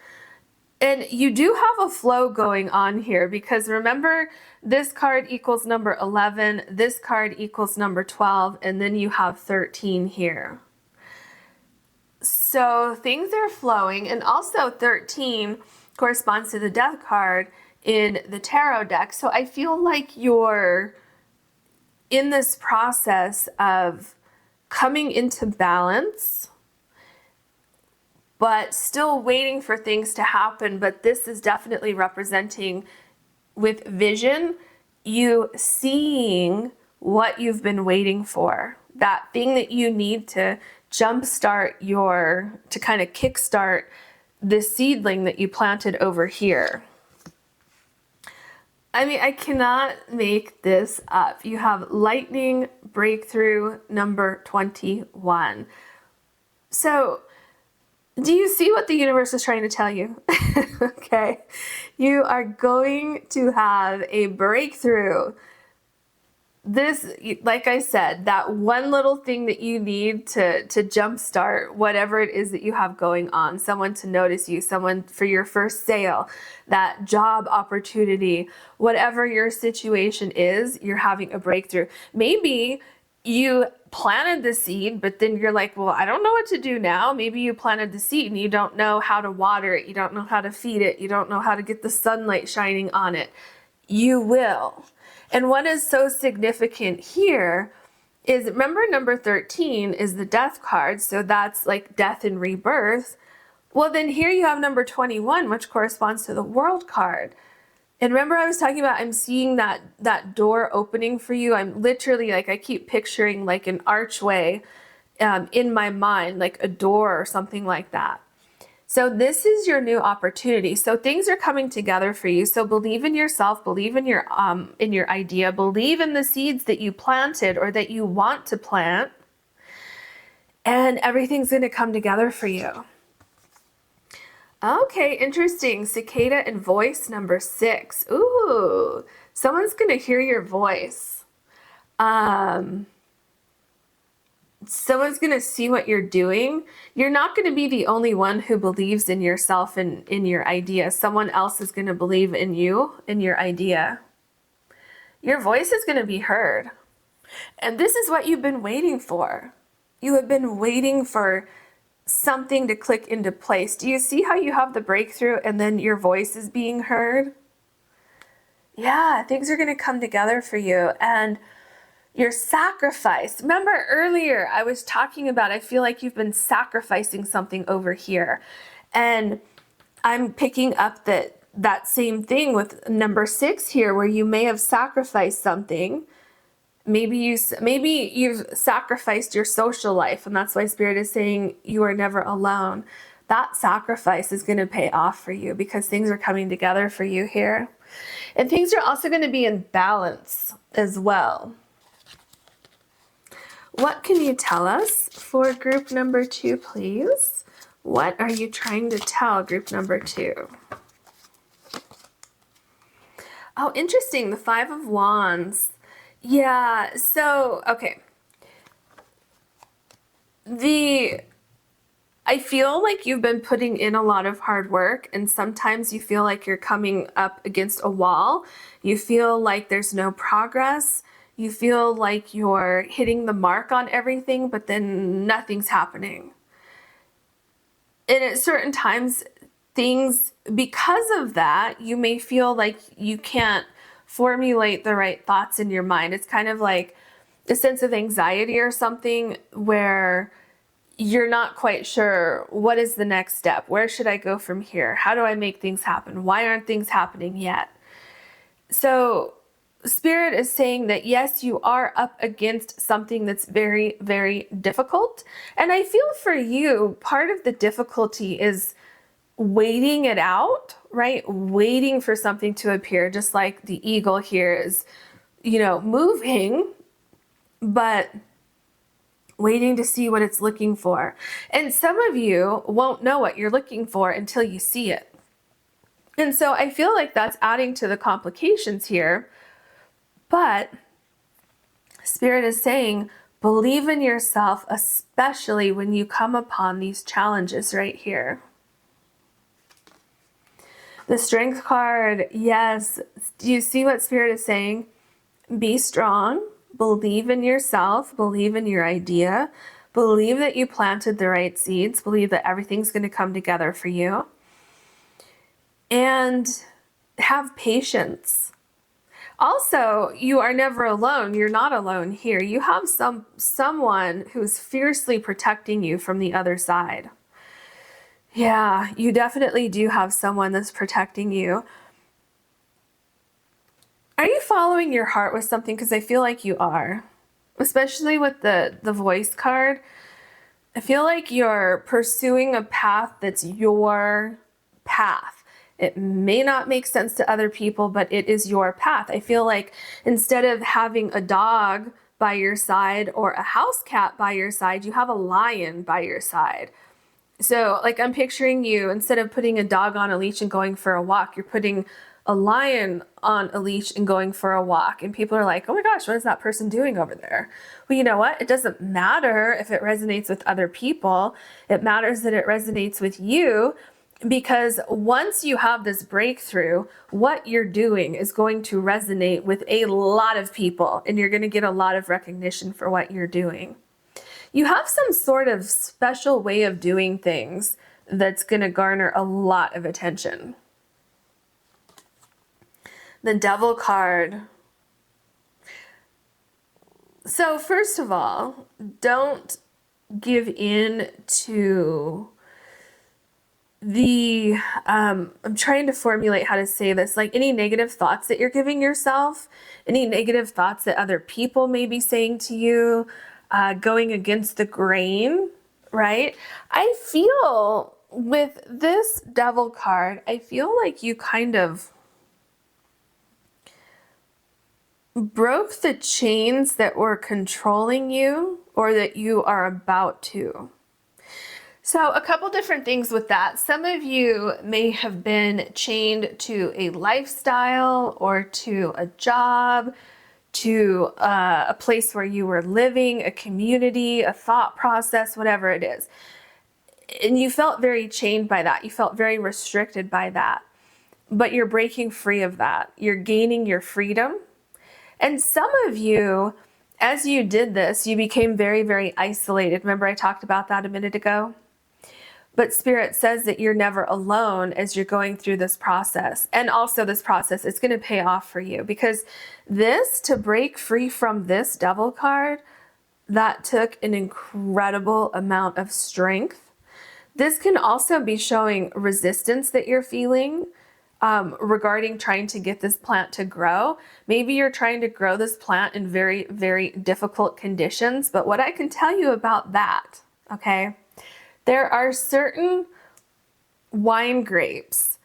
And you do have a flow going on here, because remember, this card equals number 11, this card equals number 12, and then you have 13 here. So things are flowing, and also 13 corresponds to the death card in the tarot deck. So I feel like you're in this process of coming into balance, but still waiting for things to happen. But this is definitely representing, with vision, you seeing what you've been waiting for, that thing that you need to jumpstart to kind of kickstart the seedling that you planted over here. I mean, I cannot make this up. You have lightning breakthrough number 21. So do you see what the universe is trying to tell you? Okay. You are going to have a breakthrough. This, like I said, that one little thing that you need to jumpstart whatever it is that you have going on, someone to notice you, someone for your first sale, that job opportunity, whatever your situation is, you're having a breakthrough. Maybe you planted the seed, but then you're like, well, I don't know what to do now. Maybe you planted the seed and you don't know how to water it. You don't know how to feed it. You don't know how to get the sunlight shining on it. You will. And what is so significant here is, remember, number 13 is the death card. So that's like death and rebirth. Well, then here you have number 21, which corresponds to the world card. And remember, I was talking about, I'm seeing that door opening for you. I'm literally, like, I keep picturing like an archway in my mind, like a door or something like that. So this is your new opportunity. So things are coming together for you. So believe in yourself, believe in your idea, believe in the seeds that you planted or that you want to plant, and everything's going to come together for you. Okay, interesting. Cicada and voice number 6. Ooh, someone's going to hear your voice. Someone's going to see what you're doing. You're not going to be the only one who believes in yourself and in your idea. Someone else is going to believe in you, in your idea. Your voice is going to be heard. And this is what you've been waiting for. You have been waiting for something to click into place. Do you see how you have the breakthrough and then your voice is being heard? Yeah, things are going to come together for you. And your sacrifice. Remember earlier I was talking about, I feel like you've been sacrificing something over here. And I'm picking up that same thing with number 6 here, where you may have sacrificed something. Maybe you've sacrificed your social life, and that's why Spirit is saying you are never alone. That sacrifice is going to pay off for you, because things are coming together for you here. And things are also going to be in balance as well. What can you tell us for group number 2, please? What are you trying to tell group number 2? Oh, interesting. The 5 of Wands. Yeah, so, okay. I feel like you've been putting in a lot of hard work, and sometimes you feel like you're coming up against a wall. You feel like there's no progress. You feel like you're hitting the mark on everything, but then nothing's happening. And at certain times, because of that, you may feel like you can't formulate the right thoughts in your mind. It's kind of like a sense of anxiety or something, where you're not quite sure what is the next step. Where should I go from here? How do I make things happen? Why aren't things happening yet? So Spirit is saying that yes, you are up against something that's very, very difficult. And I feel for you, part of the difficulty is waiting it out, right? Waiting for something to appear, just like the eagle here is, moving, but waiting to see what it's looking for. And some of you won't know what you're looking for until you see it. And so I feel like that's adding to the complications here. But Spirit is saying, believe in yourself, especially when you come upon these challenges right here. The Strength card, yes. Do you see what Spirit is saying? Be strong, believe in yourself, believe in your idea, believe that you planted the right seeds, believe that everything's going to come together for you, and have patience. Also, you are never alone. You're not alone here. You have someone who's fiercely protecting you from the other side. Yeah, you definitely do have someone that's protecting you. Are you following your heart with something? Because I feel like you are, especially with the voice card. I feel like you're pursuing a path that's your path. It may not make sense to other people, but it is your path. I feel like instead of having a dog by your side or a house cat by your side, you have a lion by your side. So like I'm picturing you, instead of putting a dog on a leash and going for a walk, you're putting a lion on a leash and going for a walk. And people are like, oh my gosh, what is that person doing over there? Well, you know what? It doesn't matter if it resonates with other people. It matters that it resonates with you, because once you have this breakthrough, what you're doing is going to resonate with a lot of people, and you're going to get a lot of recognition for what you're doing. You have some sort of special way of doing things that's going to garner a lot of attention. The Devil card. So first of all, don't give in to the, I'm trying to formulate how to say this, like any negative thoughts that you're giving yourself, any negative thoughts that other people may be saying to you, going against the grain, right? I feel with this Devil card, I feel like you kind of broke the chains that were controlling you, or that you are about to. So a couple different things with that. Some of you may have been chained to a lifestyle or to a job, to a place where you were living, a community, a thought process, whatever it is. And you felt very chained by that. You felt very restricted by that. But you're breaking free of that. You're gaining your freedom. And some of you, as you did this, you became very, very isolated. Remember I talked about that a minute ago? But Spirit says that you're never alone as you're going through this process. And also this process, it's going to pay off for you, because this, to break free from this Devil card, that took an incredible amount of strength. This can also be showing resistance that you're feeling regarding trying to get this plant to grow. Maybe you're trying to grow this plant in very, very difficult conditions. But what I can tell you about that, okay? There are certain wine grapes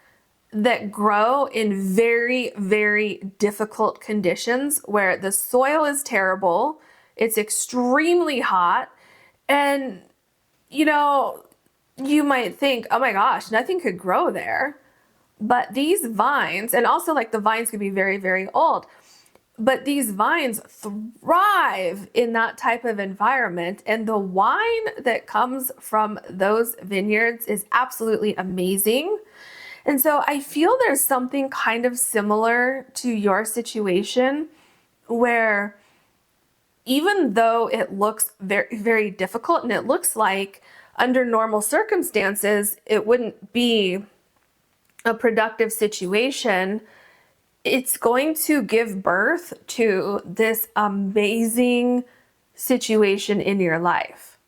that grow in very, very difficult conditions where the soil is terrible, it's extremely hot, and you might think, oh my gosh, nothing could grow there. But these vines, and also like the vines could be very, very old, but these vines thrive in that type of environment. And the wine that comes from those vineyards is absolutely amazing. And so I feel there's something kind of similar to your situation, where even though it looks very, very difficult, and it looks like under normal circumstances, it wouldn't be a productive situation, it's going to give birth to this amazing situation in your life.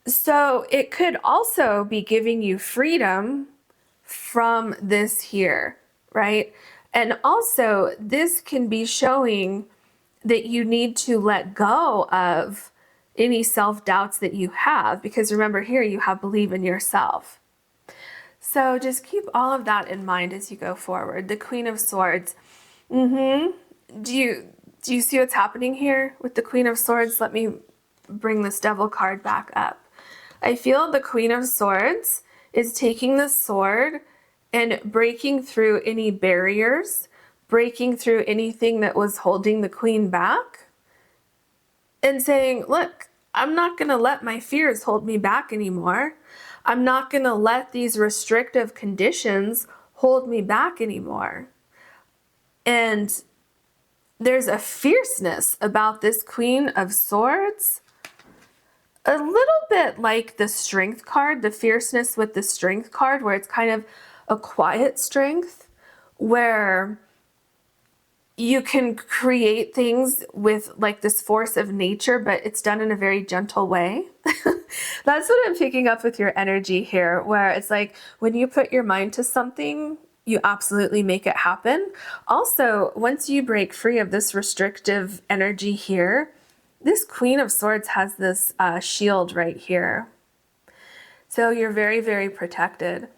So it could also be giving you freedom from this here, right? And also this can be showing that you need to let go of any self-doubts that you have, because remember here you have believe in yourself. So just keep all of that in mind as you go forward. The Queen of Swords. Do you see what's happening here with the Queen of Swords? Let me bring this Devil card back up. I feel the Queen of Swords is taking the sword and breaking through any barriers, breaking through anything that was holding the Queen back, and saying, look, I'm not going to let my fears hold me back anymore. I'm not going to let these restrictive conditions hold me back anymore. And there's a fierceness about this Queen of Swords, a little bit like the Strength card, the fierceness with the Strength card, where it's kind of a quiet strength, where you can create things with like this force of nature, but it's done in a very gentle way. That's what I'm picking up with your energy here, where it's like when you put your mind to something, you absolutely make it happen. Also, once you break free of this restrictive energy here, this Queen of Swords has this shield right here. So you're very, very protected.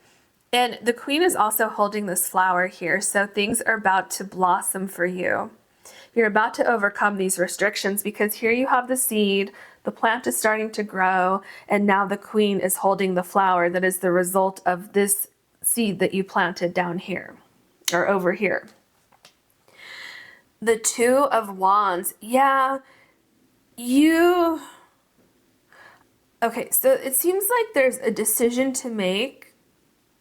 And the Queen is also holding this flower here, so things are about to blossom for you. You're about to overcome these restrictions because here you have the seed, the plant is starting to grow, and now the Queen is holding the flower that is the result of this seed that you planted down here, or over here. The Two of Wands. Yeah, okay, so it seems like there's a decision to make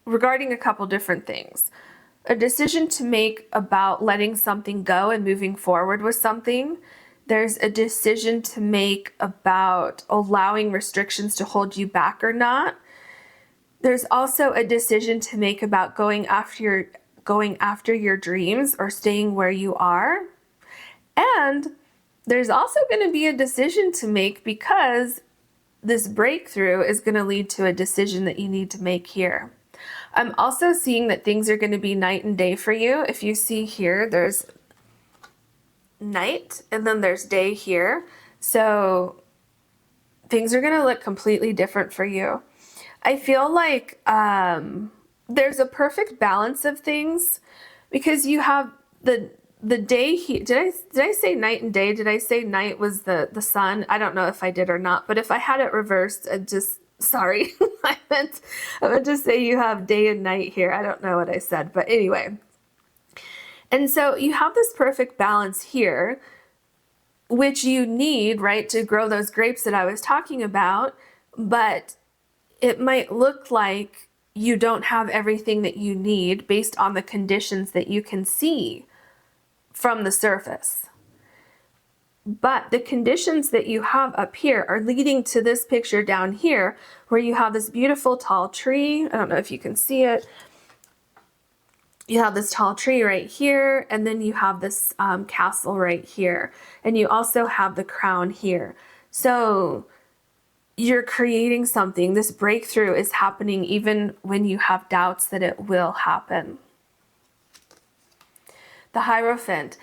regarding a couple different things. A decision to make about letting something go and moving forward with something. There's a decision to make about allowing restrictions to hold you back or not. There's also a decision to make about going after your dreams or staying where you are. And there's also going to be a decision to make because this breakthrough is going to lead to a decision that you need to make here. I'm also seeing that things are going to be night and day for you. If you see here, there's night and then there's day here. So things are going to look completely different for you. I feel like there's a perfect balance of things because you have the day here. Did I say night and day? Did I say night was the sun? I don't know if I did or not, but if I had it reversed, sorry, I meant to say you have day and night here. I don't know what I said, but anyway. And so you have this perfect balance here, which you need, right, to grow those grapes that I was talking about, but it might look like you don't have everything that you need based on the conditions that you can see from the surface. But the conditions that you have up here are leading to this picture down here where you have this beautiful tall tree. I don't know if you can see it. You have this tall tree right here, and then you have this castle right here. And you also have the crown here. So you're creating something. This breakthrough is happening even when you have doubts that it will happen. The Hierophant.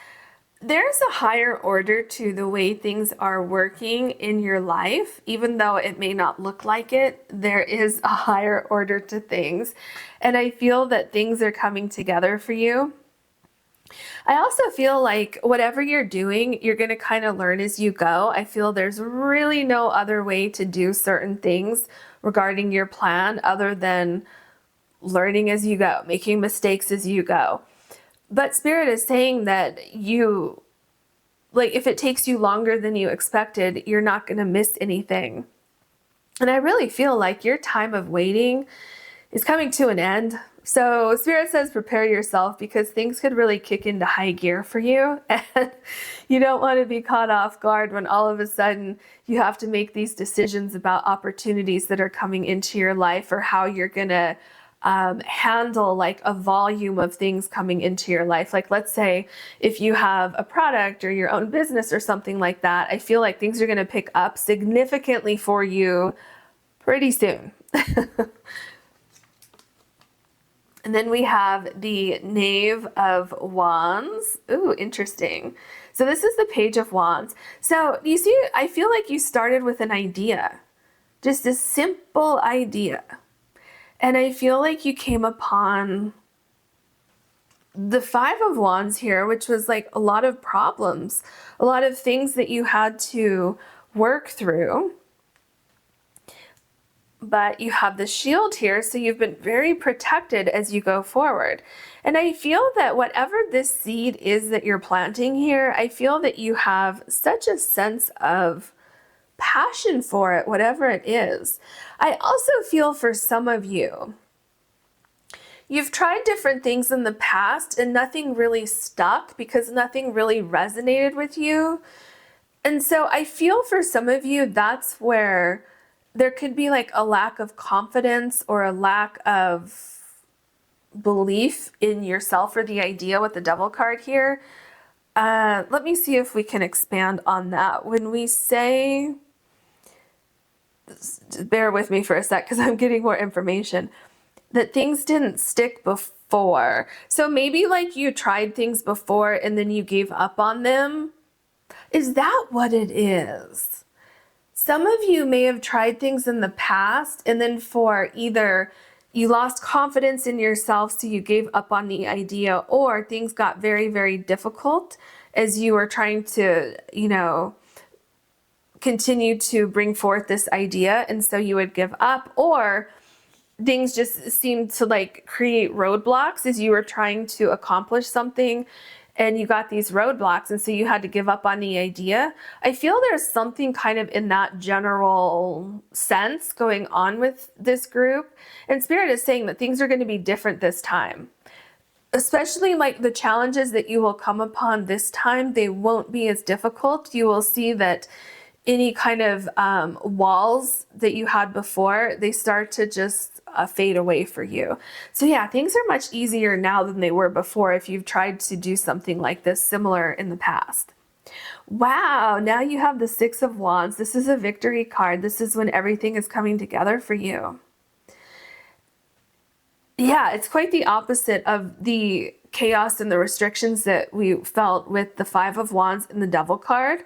There's a higher order to the way things are working in your life. Even though it may not look like it, there is a higher order to things. And I feel that things are coming together for you. I also feel like whatever you're doing, you're going to kind of learn as you go. I feel there's really no other way to do certain things regarding your plan other than learning as you go, making mistakes as you go. But Spirit is saying that if it takes you longer than you expected, you're not going to miss anything. And I really feel like your time of waiting is coming to an end. So Spirit says prepare yourself because things could really kick into high gear for you. And you don't want to be caught off guard when all of a sudden you have to make these decisions about opportunities that are coming into your life or how you're going to handle like a volume of things coming into your life. Like let's say if you have a product or your own business or something like that, I feel like things are going to pick up significantly for you pretty soon. And then we have the Knave of Wands. Ooh, interesting. So this is the Page of Wands. So you see, I feel like you started with an idea, just a simple idea. And I feel like you came upon the Five of Wands here, which was like a lot of problems, a lot of things that you had to work through. But you have the shield here, so you've been very protected as you go forward. And I feel that whatever this seed is that you're planting here, I feel that you have such a sense of passion for it, whatever it is. I also feel for some of you, you've tried different things in the past and nothing really stuck because nothing really resonated with you. And so I feel for some of you, that's where there could be like a lack of confidence or a lack of belief in yourself or the idea with the Devil card here. Let me see if we can expand on that. When we say, bear with me for a sec because I'm getting more information, that things didn't stick before. So maybe like you tried things before and then you gave up on them. Is that what it is? Some of you may have tried things in the past and then for either you lost confidence in yourself, so you gave up on the idea, or things got very, very difficult as you were trying to, continue to bring forth this idea. And so you would give up, or things just seemed to like create roadblocks as you were trying to accomplish something. And you got these roadblocks, and so you had to give up on the idea. I feel there's something kind of in that general sense going on with this group. And Spirit is saying that things are going to be different this time. Especially like the challenges that you will come upon this time, they won't be as difficult. You will see that any kind of walls that you had before, they start to just fade away for you. So yeah, things are much easier now than they were before if you've tried to do something like this similar in the past. Wow, now you have the Six of Wands. This is a victory card. This is when everything is coming together for you. Yeah, it's quite the opposite of the chaos and the restrictions that we felt with the Five of Wands and the Devil card.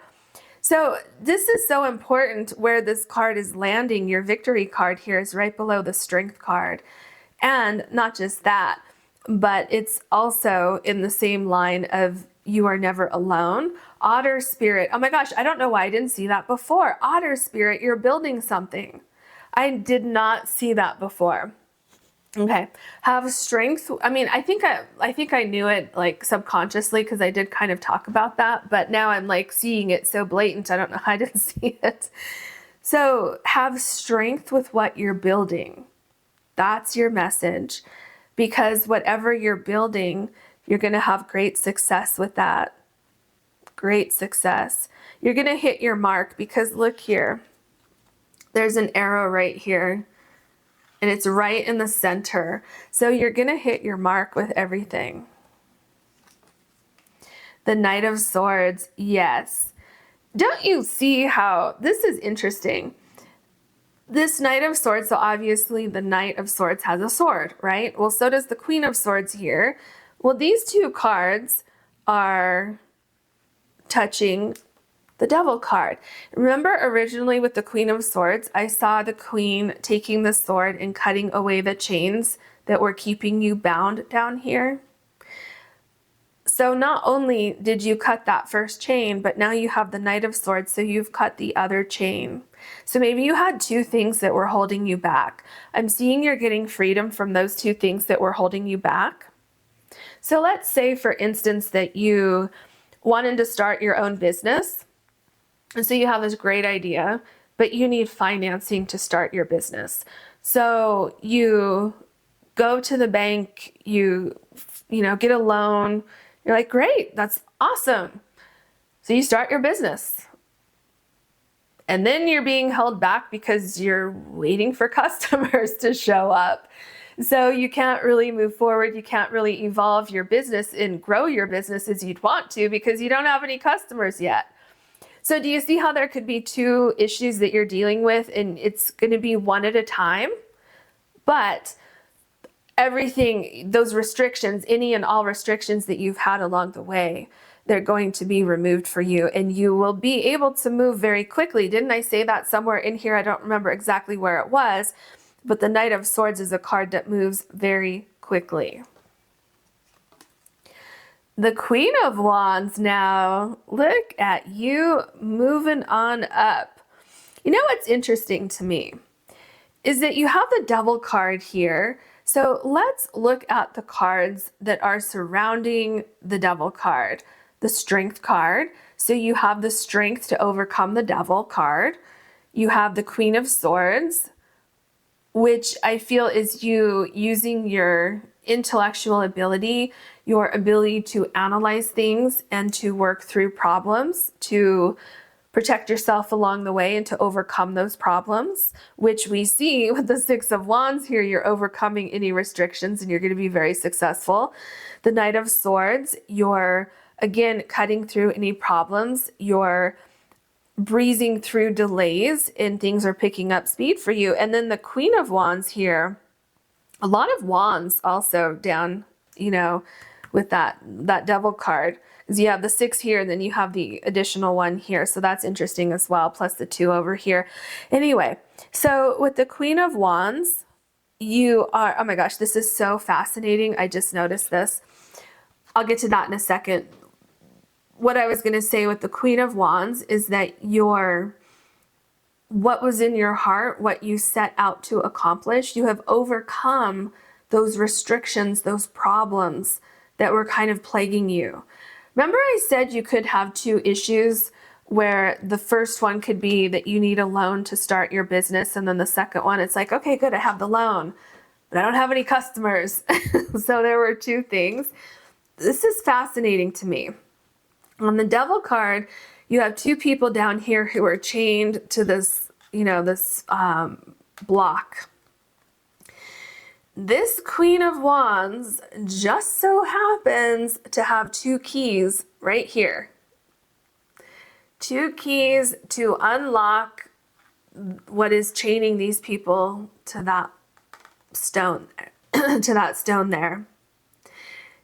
So this is so important where this card is landing. Your victory card here is right below the strength card. And not just that, but it's also in the same line of you are never alone. Otter spirit. Oh my gosh, I don't know why I didn't see that before. Otter spirit, you're building something. I did not see that before. Okay, have strength. I mean, I think I knew it like subconsciously because I did kind of talk about that, but now I'm like seeing it so blatant. I don't know how I didn't see it. So have strength with what you're building. That's your message, because whatever you're building, you're going to have great success with that. Great success. You're going to hit your mark because look here. There's an arrow right here. And it's right in the center. So you're going to hit your mark with everything. The Knight of Swords, yes. Don't you see how this is interesting? This Knight of Swords, so obviously the Knight of Swords has a sword, right? Well, so does the Queen of Swords here. Well, these two cards are touching the Devil card. Remember originally with the Queen of Swords, I saw the Queen taking the sword and cutting away the chains that were keeping you bound down here. So not only did you cut that first chain, but now you have the Knight of Swords, so you've cut the other chain. So maybe you had two things that were holding you back. I'm seeing you're getting freedom from those two things that were holding you back. So let's say, for instance, that you wanted to start your own business. And so you have this great idea, but you need financing to start your business. So you go to the bank, you get a loan. You're like, great, that's awesome. So you start your business. And then you're being held back because you're waiting for customers to show up. So you can't really move forward. You can't really evolve your business and grow your business as you'd want to because you don't have any customers yet. So do you see how there could be two issues that you're dealing with, and it's going to be one at a time? But everything, those restrictions, any and all restrictions that you've had along the way, they're going to be removed for you, and you will be able to move very quickly. Didn't I say that somewhere in here? I don't remember exactly where it was, but the Knight of Swords is a card that moves very quickly. The Queen of Wands now, look at you moving on up. You know what's interesting to me is that you have the Devil card here. So let's look at the cards that are surrounding the Devil card. The Strength card. So you have the Strength to overcome the Devil card. You have the Queen of Swords, which I feel is you using your intellectual ability, your ability to analyze things and to work through problems, to protect yourself along the way and to overcome those problems, which we see with the Six of Wands here. You're overcoming any restrictions and you're going to be very successful. The Knight of Swords, you're again cutting through any problems. You're breezing through delays and things are picking up speed for you. And then the Queen of Wands here, a lot of wands also down, you know, with that Devil card, because you have the 6 here and then you have the additional 1 here. So that's interesting as well, plus the 2 over here. Anyway, so with the Queen of Wands, you are, oh my gosh, this is so fascinating. I just noticed this. I'll get to that in a second. What I was going to say with the Queen of Wands is that what was in your heart, what you set out to accomplish, you have overcome those restrictions, those problems that were kind of plaguing you. Remember I said you could have 2 issues where the first one could be that you need a loan to start your business, and then the second one, it's like, okay, good, I have the loan, but I don't have any customers. So there were 2 things. This is fascinating to me. On the Devil card, you have 2 people down here who are chained to this, you know, this block. This Queen of Wands just so happens to have 2 keys right here. 2 keys to unlock what is chaining these people to that stone, to that stone there.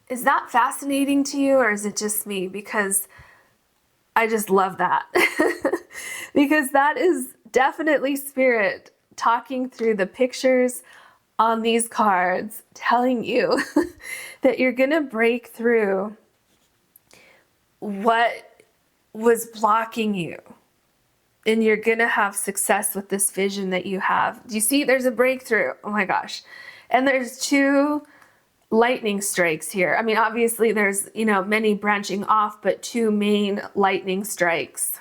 Is that fascinating to you, or is it just me? Because I just love that. Because that is definitely Spirit talking through the pictures on these cards, telling you that you're going to break through what was blocking you. And you're going to have success with this vision that you have. Do you see? There's a breakthrough. Oh my gosh. And there's 2 lightning strikes here. I mean, obviously there's, you know, many branching off, but 2 main lightning strikes.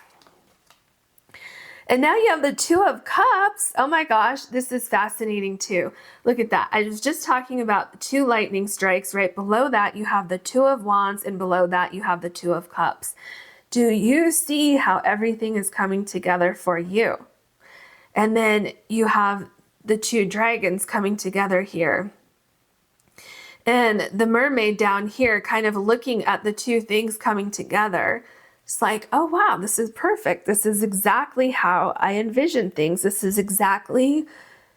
And now you have the 2 of Cups. Oh my gosh, this is fascinating too. Look at that. I was just talking about the 2 lightning strikes. Right below that, you have the 2 of Wands, and below that, you have the 2 of Cups. Do you see how everything is coming together for you? And then you have the 2 dragons coming together here. And the mermaid down here kind of looking at the 2 things coming together. It's like, oh wow, this is perfect. This is exactly how I envisioned things. This is exactly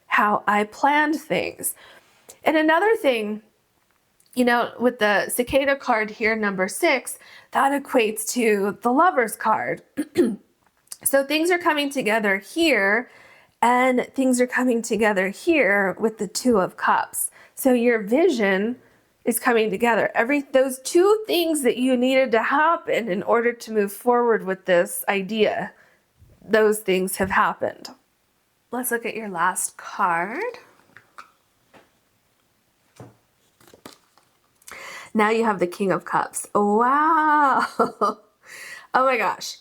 how I planned things. And another thing, you know, with the cicada card here, number 6, that equates to the Lover's card. So things are coming together here, and things are coming together here with the 2 of Cups. So your vision is coming together. Those 2 things that you needed to happen in order to move forward with this idea, those things have happened. Let's look at your last card. Now you have the King of Cups. Wow. Oh my gosh.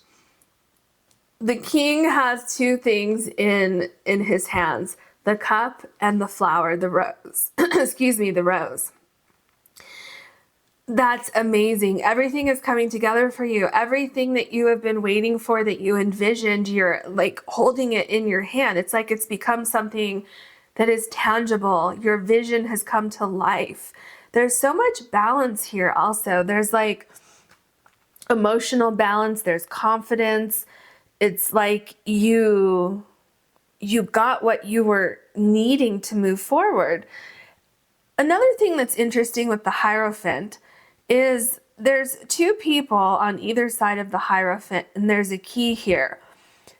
The king has 2 things in his hands, the cup and the flower, the rose. Excuse me, the rose. That's amazing. Everything is coming together for you. Everything that you have been waiting for, that you envisioned, you're like holding it in your hand. It's like it's become something that is tangible. Your vision has come to life. There's so much balance here also. There's like emotional balance. There's confidence. it's like you got what you were needing to move forward. Another thing that's interesting with the Hierophant is there's two people on either side of the Hierophant, and there's a key here.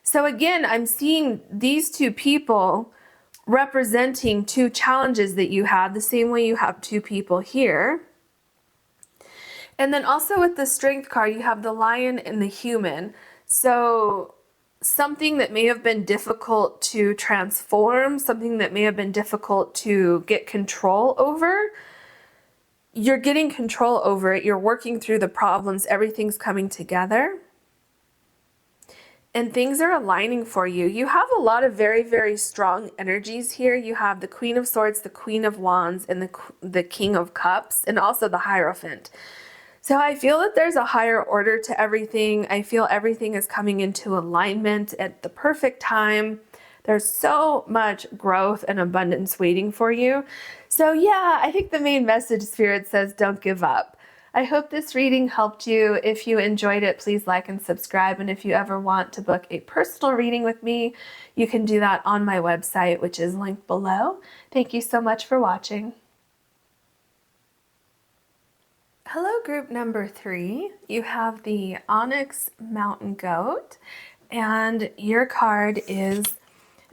So again, I'm seeing these two people representing two challenges that you had, the same way you have two people here. And then also with the Strength card, you have the Lion and the Human. So something that may have been difficult to transform, something that may have been difficult to get control over, you're getting control over it. You're working through the problems. Everything's coming together. And things are aligning for you. You have a lot of very, very strong energies here. You have the Queen of Swords, the Queen of Wands, and the King of Cups, and also the Hierophant. So I feel that there's a higher order to everything. I feel everything is coming into alignment at the perfect time. There's so much growth and abundance waiting for you. So yeah, I think the main message, Spirit says, don't give up. I hope this reading helped you. If you enjoyed it, please like and subscribe. And if you ever want to book a personal reading with me, you can do that on my website, which is linked below. Thank you so much for watching. Hello, group number 3. You have the Onyx Mountain Goat, and your card is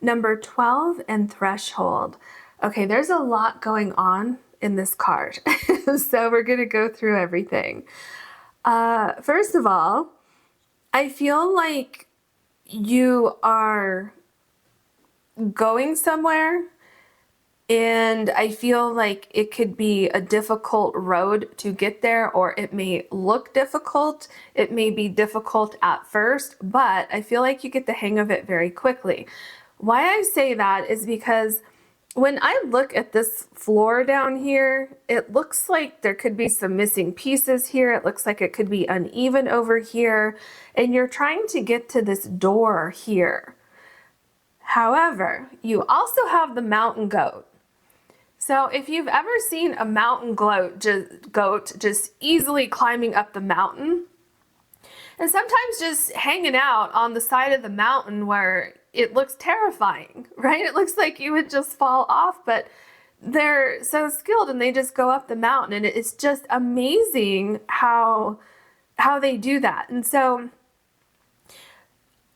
number 12 and Threshold. Okay, there's a lot going on in this card, so we're going to go through everything. First of all, I feel like you are going somewhere, and I feel like it could be a difficult road to get there, or it may look difficult. It may be difficult at first, but I feel like you get the hang of it very quickly. Why I say that is because when I look at this floor down here, it looks like there could be some missing pieces here. It looks like it could be uneven over here, and you're trying to get to this door here. However, you also have the mountain goat. So if you've ever seen a mountain goat just easily climbing up the mountain, and sometimes just hanging out on the side of the mountain where it looks terrifying, right? It looks like you would just fall off, but they're so skilled and they just go up the mountain, and it's just amazing how they do that. And so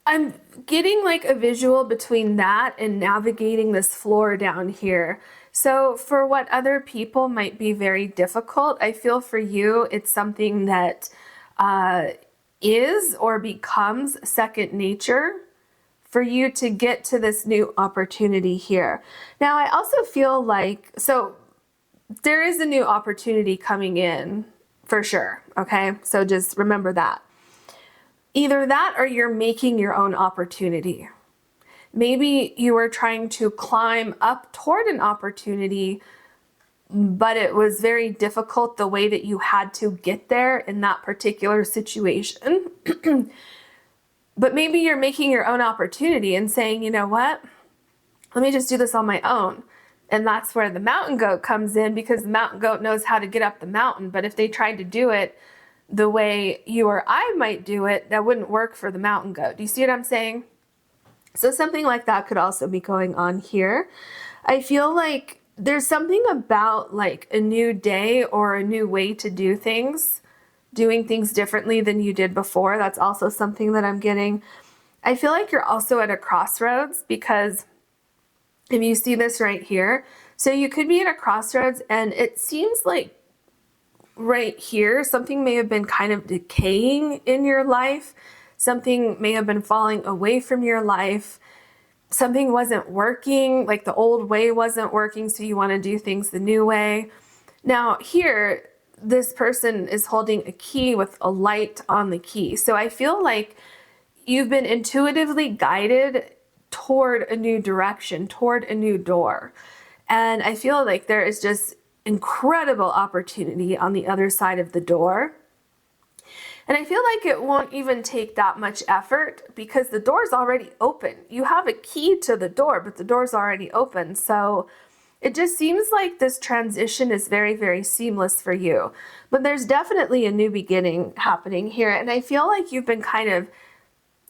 I'm getting like a visual between that and navigating this floor down here. So for what other people might be very difficult, I feel for you, it's something that is or becomes second nature for you to get to this new opportunity here. Now, I also feel like, so there is a new opportunity coming in for sure, okay? So just remember that. Either that or you're making your own opportunity. Maybe you were trying to climb up toward an opportunity, but it was very difficult the way that you had to get there in that particular situation. But maybe you're making your own opportunity and saying, you know what, let me just do this on my own. And that's where the mountain goat comes in, because the mountain goat knows how to get up the mountain. But if they tried to do it the way you or I might do it, that wouldn't work for the mountain goat. Do you see what I'm saying? So something like that could also be going on here. I feel like there's something about like a new day or a new way to do things, doing things differently than you did before. That's also something that I'm getting. I feel like you're also at a crossroads, because if you see this right here, so you could be at a crossroads, and it seems like right here, something may have been kind of decaying in your life. Something may have been falling away from your life. Something wasn't working, like the old way wasn't working, so you want to do things the new way. Now here, this person is holding a key with a light on the key. So I feel like you've been intuitively guided toward a new direction, toward a new door. And I feel like there is just incredible opportunity on the other side of the door. And I feel like it won't even take that much effort, because the door's already open. You have a key to the door, but the door's already open. So it just seems like this transition is very, very seamless for you. But there's definitely a new beginning happening here. And I feel like you've been kind of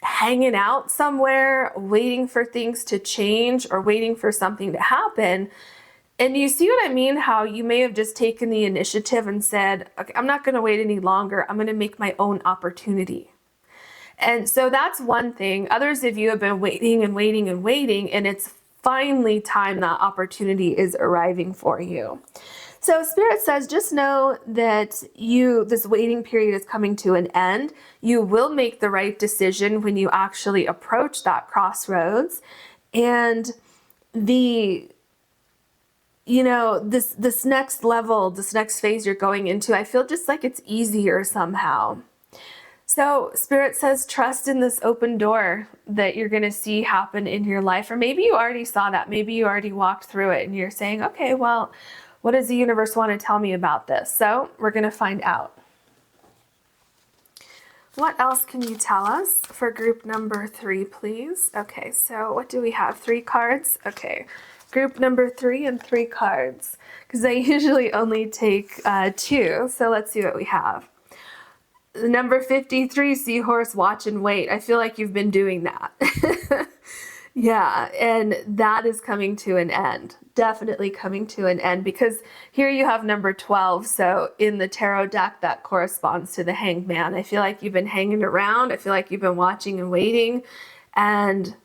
hanging out somewhere, waiting for things to change or waiting for something to happen. And you see what I mean? How you may have just taken the initiative and said, okay, I'm not going to wait any longer. I'm going to make my own opportunity. And so that's one thing. Others of you have been waiting and waiting and waiting, and it's finally time that opportunity is arriving for you. So Spirit says, just know that this waiting period is coming to an end. You will make the right decision when you actually approach that crossroads. And this next level, this next phase you're going into, I feel just like it's easier somehow. So Spirit says, trust in this open door that you're going to see happen in your life. Or maybe you already saw that. Maybe you already walked through it and you're saying, okay, well, what does the universe want to tell me about this? So we're going to find out. What else can you tell us for group number 3, please? Okay, so what do we have? 3 cards? Okay, group number 3 and 3 cards, because I usually only take 2. So let's see what we have. Number 53, seahorse, watch and wait. I feel like you've been doing that. Yeah, and that is coming to an end. Definitely coming to an end, because here you have number 12. So in the tarot deck, that corresponds to the Hanged Man. I feel like you've been hanging around. I feel like you've been watching and waiting, and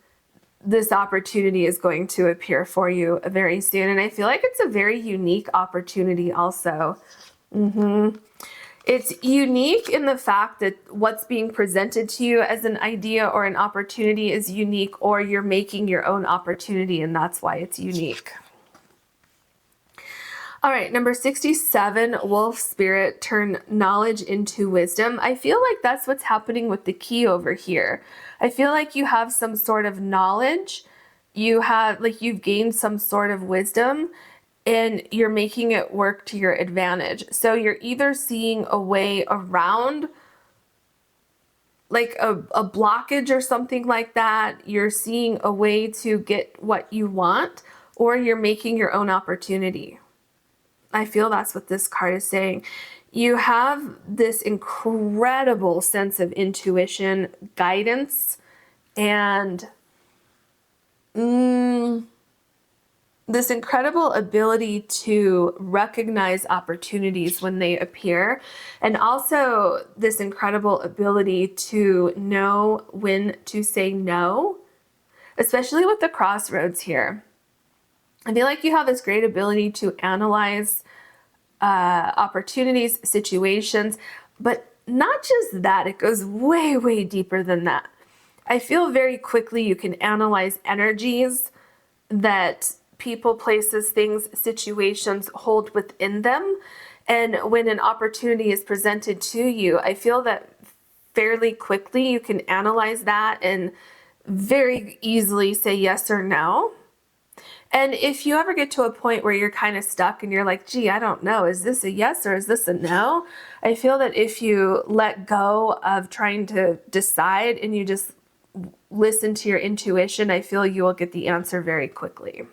this opportunity is going to appear for you very soon. And I feel like it's a very unique opportunity also. It's unique in the fact that what's being presented to you as an idea or an opportunity is unique, or you're making your own opportunity, and that's why it's unique. All right, number 67, Wolf Spirit, turn knowledge into wisdom. I feel like that's what's happening with the key over here. I feel like you have some sort of knowledge. You've gained some sort of wisdom, and you're making it work to your advantage. So you're either seeing a way around like a blockage or something like that. You're seeing a way to get what you want, or you're making your own opportunity. I feel that's what this card is saying. You have this incredible sense of intuition, guidance, and this incredible ability to recognize opportunities when they appear, and also this incredible ability to know when to say no, especially with the crossroads here. I feel like you have this great ability to analyze opportunities, situations, but not just that, it goes way, way deeper than that. I feel very quickly you can analyze energies that people, places, things, situations hold within them. And when an opportunity is presented to you, I feel that fairly quickly you can analyze that and very easily say yes or no. And if you ever get to a point where you're kind of stuck and you're like, gee, I don't know, is this a yes or is this a no? I feel that if you let go of trying to decide and you just listen to your intuition, I feel you will get the answer very quickly.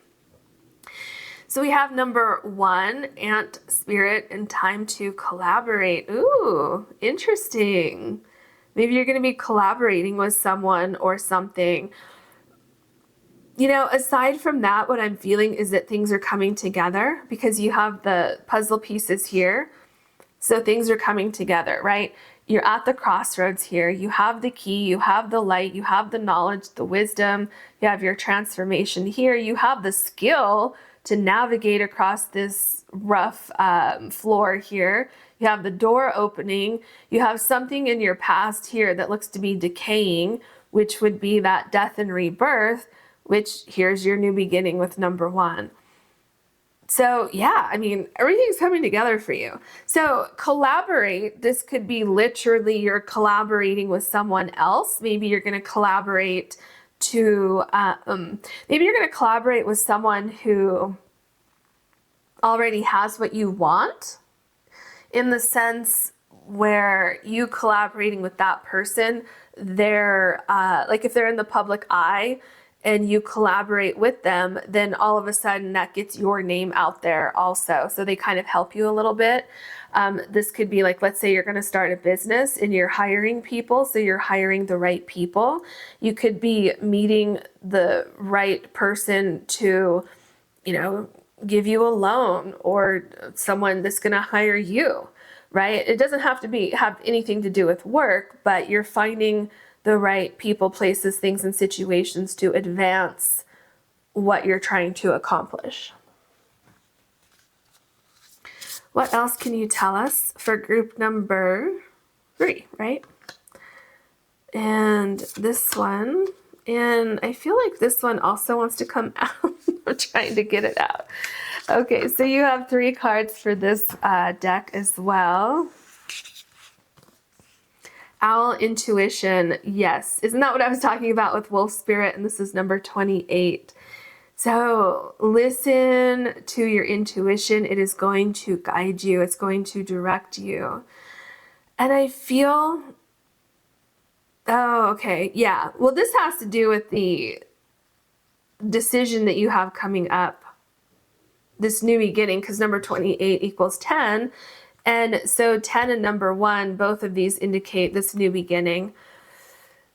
So we have number 1, Ant Spirit, and time to collaborate. Ooh, interesting. Maybe you're going to be collaborating with someone or something. You know, aside from that, what I'm feeling is that things are coming together, because you have the puzzle pieces here. So things are coming together, right? You're at the crossroads here. You have the key, you have the light, you have the knowledge, the wisdom, you have your transformation here. You have the skill to navigate across this rough floor here. You have the door opening. You have something in your past here that looks to be decaying, which would be that death and rebirth, which here's your new beginning with number 1. So yeah, I mean, everything's coming together for you. So collaborate. This could be literally you're collaborating with someone else. Maybe you're going to collaborate with someone who already has what you want, in the sense where you collaborating with that person, they're like if they're in the public eye and you collaborate with them, then all of a sudden that gets your name out there also. So they kind of help you a little bit. This could be like, let's say you're going to start a business and you're hiring people. So you're hiring the right people. You could be meeting the right person to, give you a loan, or someone that's going to hire you, right? It doesn't have to have anything to do with work, but you're finding the right people, places, things, and situations to advance what you're trying to accomplish. What else can you tell us for group number 3, right? And this one, and I feel like this one also wants to come out. I'm trying to get it out. Okay, so you have 3 cards for this deck as well. Owl intuition, yes. Isn't that what I was talking about with wolf spirit? And this is number 28. So listen to your intuition. It is going to guide you. It's going to direct you. And I feel, oh, okay. Yeah. Well, this has to do with the decision that you have coming up, this new beginning, because number 28 equals 10. And so 10 and number 1, both of these indicate this new beginning.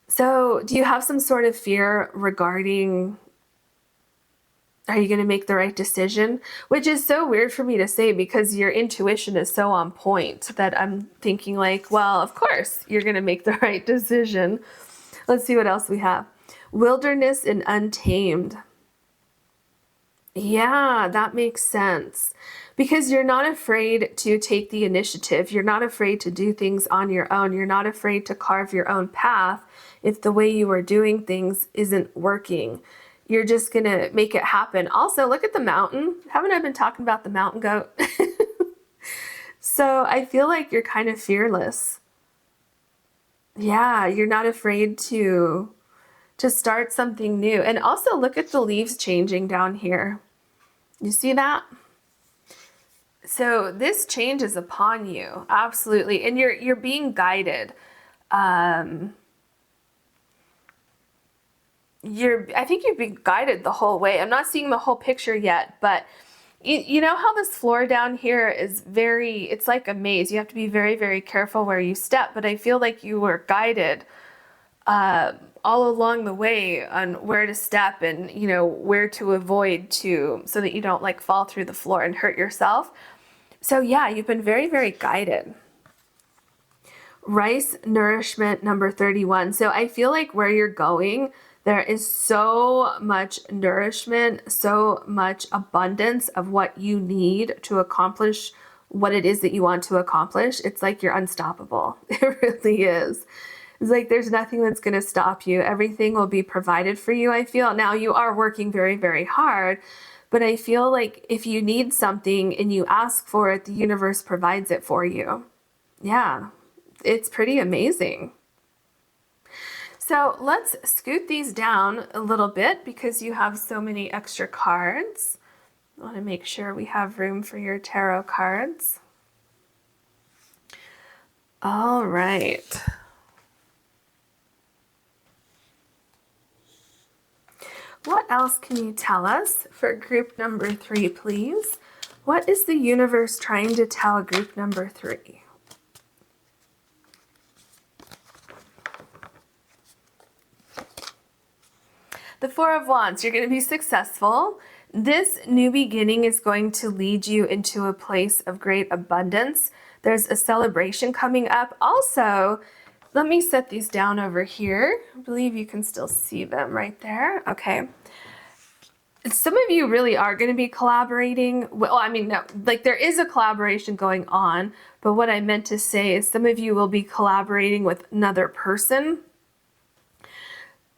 So do you have some sort of fear regarding, are you going to make the right decision? Which is so weird for me to say, because your intuition is so on point that I'm thinking like, well, of course you're going to make the right decision. Let's see what else we have. Wilderness and untamed. Yeah, that makes sense. Because you're not afraid to take the initiative. You're not afraid to do things on your own. You're not afraid to carve your own path if the way you are doing things isn't working. You're just going to make it happen. Also, look at the mountain. Haven't I been talking about the mountain goat? So I feel like you're kind of fearless. Yeah, you're not afraid to start something new. And also look at the leaves changing down here. You see that? So this change is upon you, absolutely. And you're being guided. I think you've been guided the whole way. I'm not seeing the whole picture yet, but you know how this floor down here is it's like a maze. You have to be very, very careful where you step, but I feel like you were guided all along the way on where to step and, where to avoid so that you don't like fall through the floor and hurt yourself. So yeah, you've been very, very guided. Rice nourishment, number 31. So I feel like where you're going, there is so much nourishment, so much abundance of what you need to accomplish what it is that you want to accomplish. It's like you're unstoppable. It really is. It's like there's nothing that's going to stop you. Everything will be provided for you, I feel. Now, you are working very, very hard, but I feel like if you need something and you ask for it, the universe provides it for you. Yeah, it's pretty amazing. So let's scoot these down a little bit because you have so many extra cards. I want to make sure we have room for your tarot cards. All right. What else can you tell us for group number 3, please? What is the universe trying to tell group number 3? The Four of Wands, you're going to be successful. This new beginning is going to lead you into a place of great abundance. There's a celebration coming up. Also, let me set these down over here. I believe you can still see them right there. Okay. Some of you really are going to be collaborating. Well, I mean, no, like there is a collaboration going on, but what I meant to say is some of you will be collaborating with another person.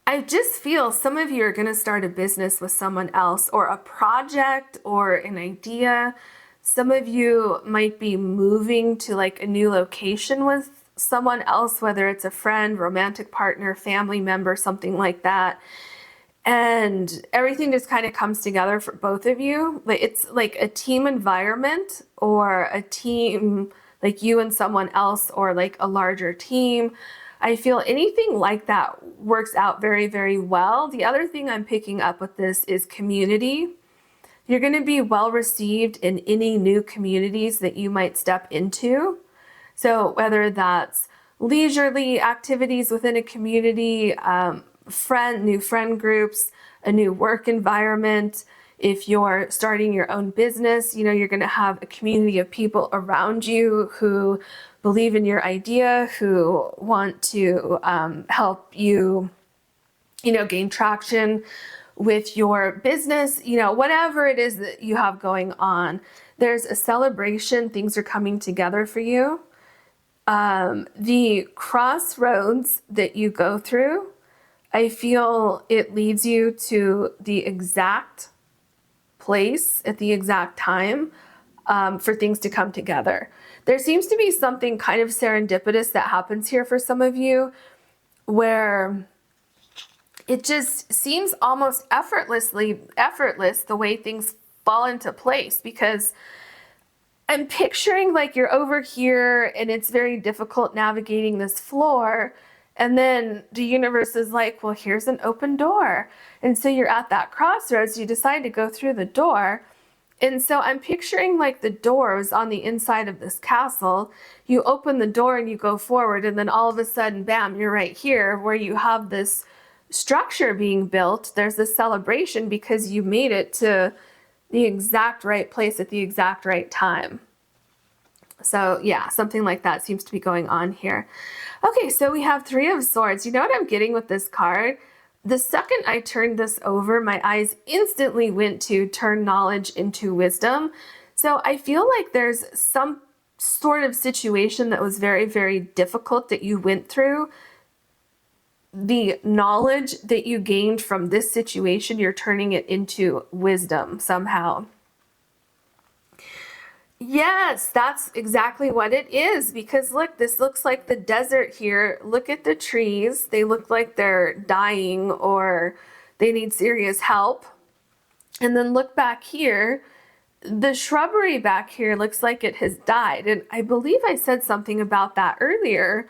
I just feel some of you are going to start a business with someone else, or a project or an idea. Some of you might be moving to like a new location with someone else, whether it's a friend, romantic partner, family member, something like that. And everything just kind of comes together for both of you. Like it's like a team environment, or a team like you and someone else, or like a larger team. I feel anything like that works out very, very well. The other thing I'm picking up with this is community. You're going to be well received in any new communities that you might step into. So whether that's leisurely activities within a community, new friend groups, a new work environment. If you're starting your own business, you know, you're going to have a community of people around you who believe in your idea, who want to help you, you know, gain traction with your business, you know, whatever it is that you have going on. There's a celebration. Things are coming together for you. The crossroads that you go through, I feel it leads you to the exact place at the exact time for things to come together. There seems to be something kind of serendipitous that happens here for some of you, where it just seems almost effortless the way things fall into place, because I'm picturing like you're over here and it's very difficult navigating this floor. And then the universe is like, well, here's an open door. And so you're at that crossroads, you decide to go through the door. And so I'm picturing like the doors on the inside of this castle. You open the door and you go forward, and then all of a sudden, bam, you're right here where you have this structure being built. There's this celebration because you made it to the exact right place at the exact right time. So yeah, something like that seems to be going on here. Okay, so we have Three of Swords. You know what I'm getting with this card? The second I turned this over, my eyes instantly went to turn knowledge into wisdom. So I feel like there's some sort of situation that was very, very difficult that you went through. The knowledge that you gained from this situation, you're turning it into wisdom somehow. Yes, that's exactly what it is, because look, this looks like the desert here. Look at the trees. They look like they're dying or they need serious help. And then look back here. The shrubbery back here looks like it has died. And I believe I said something about that earlier,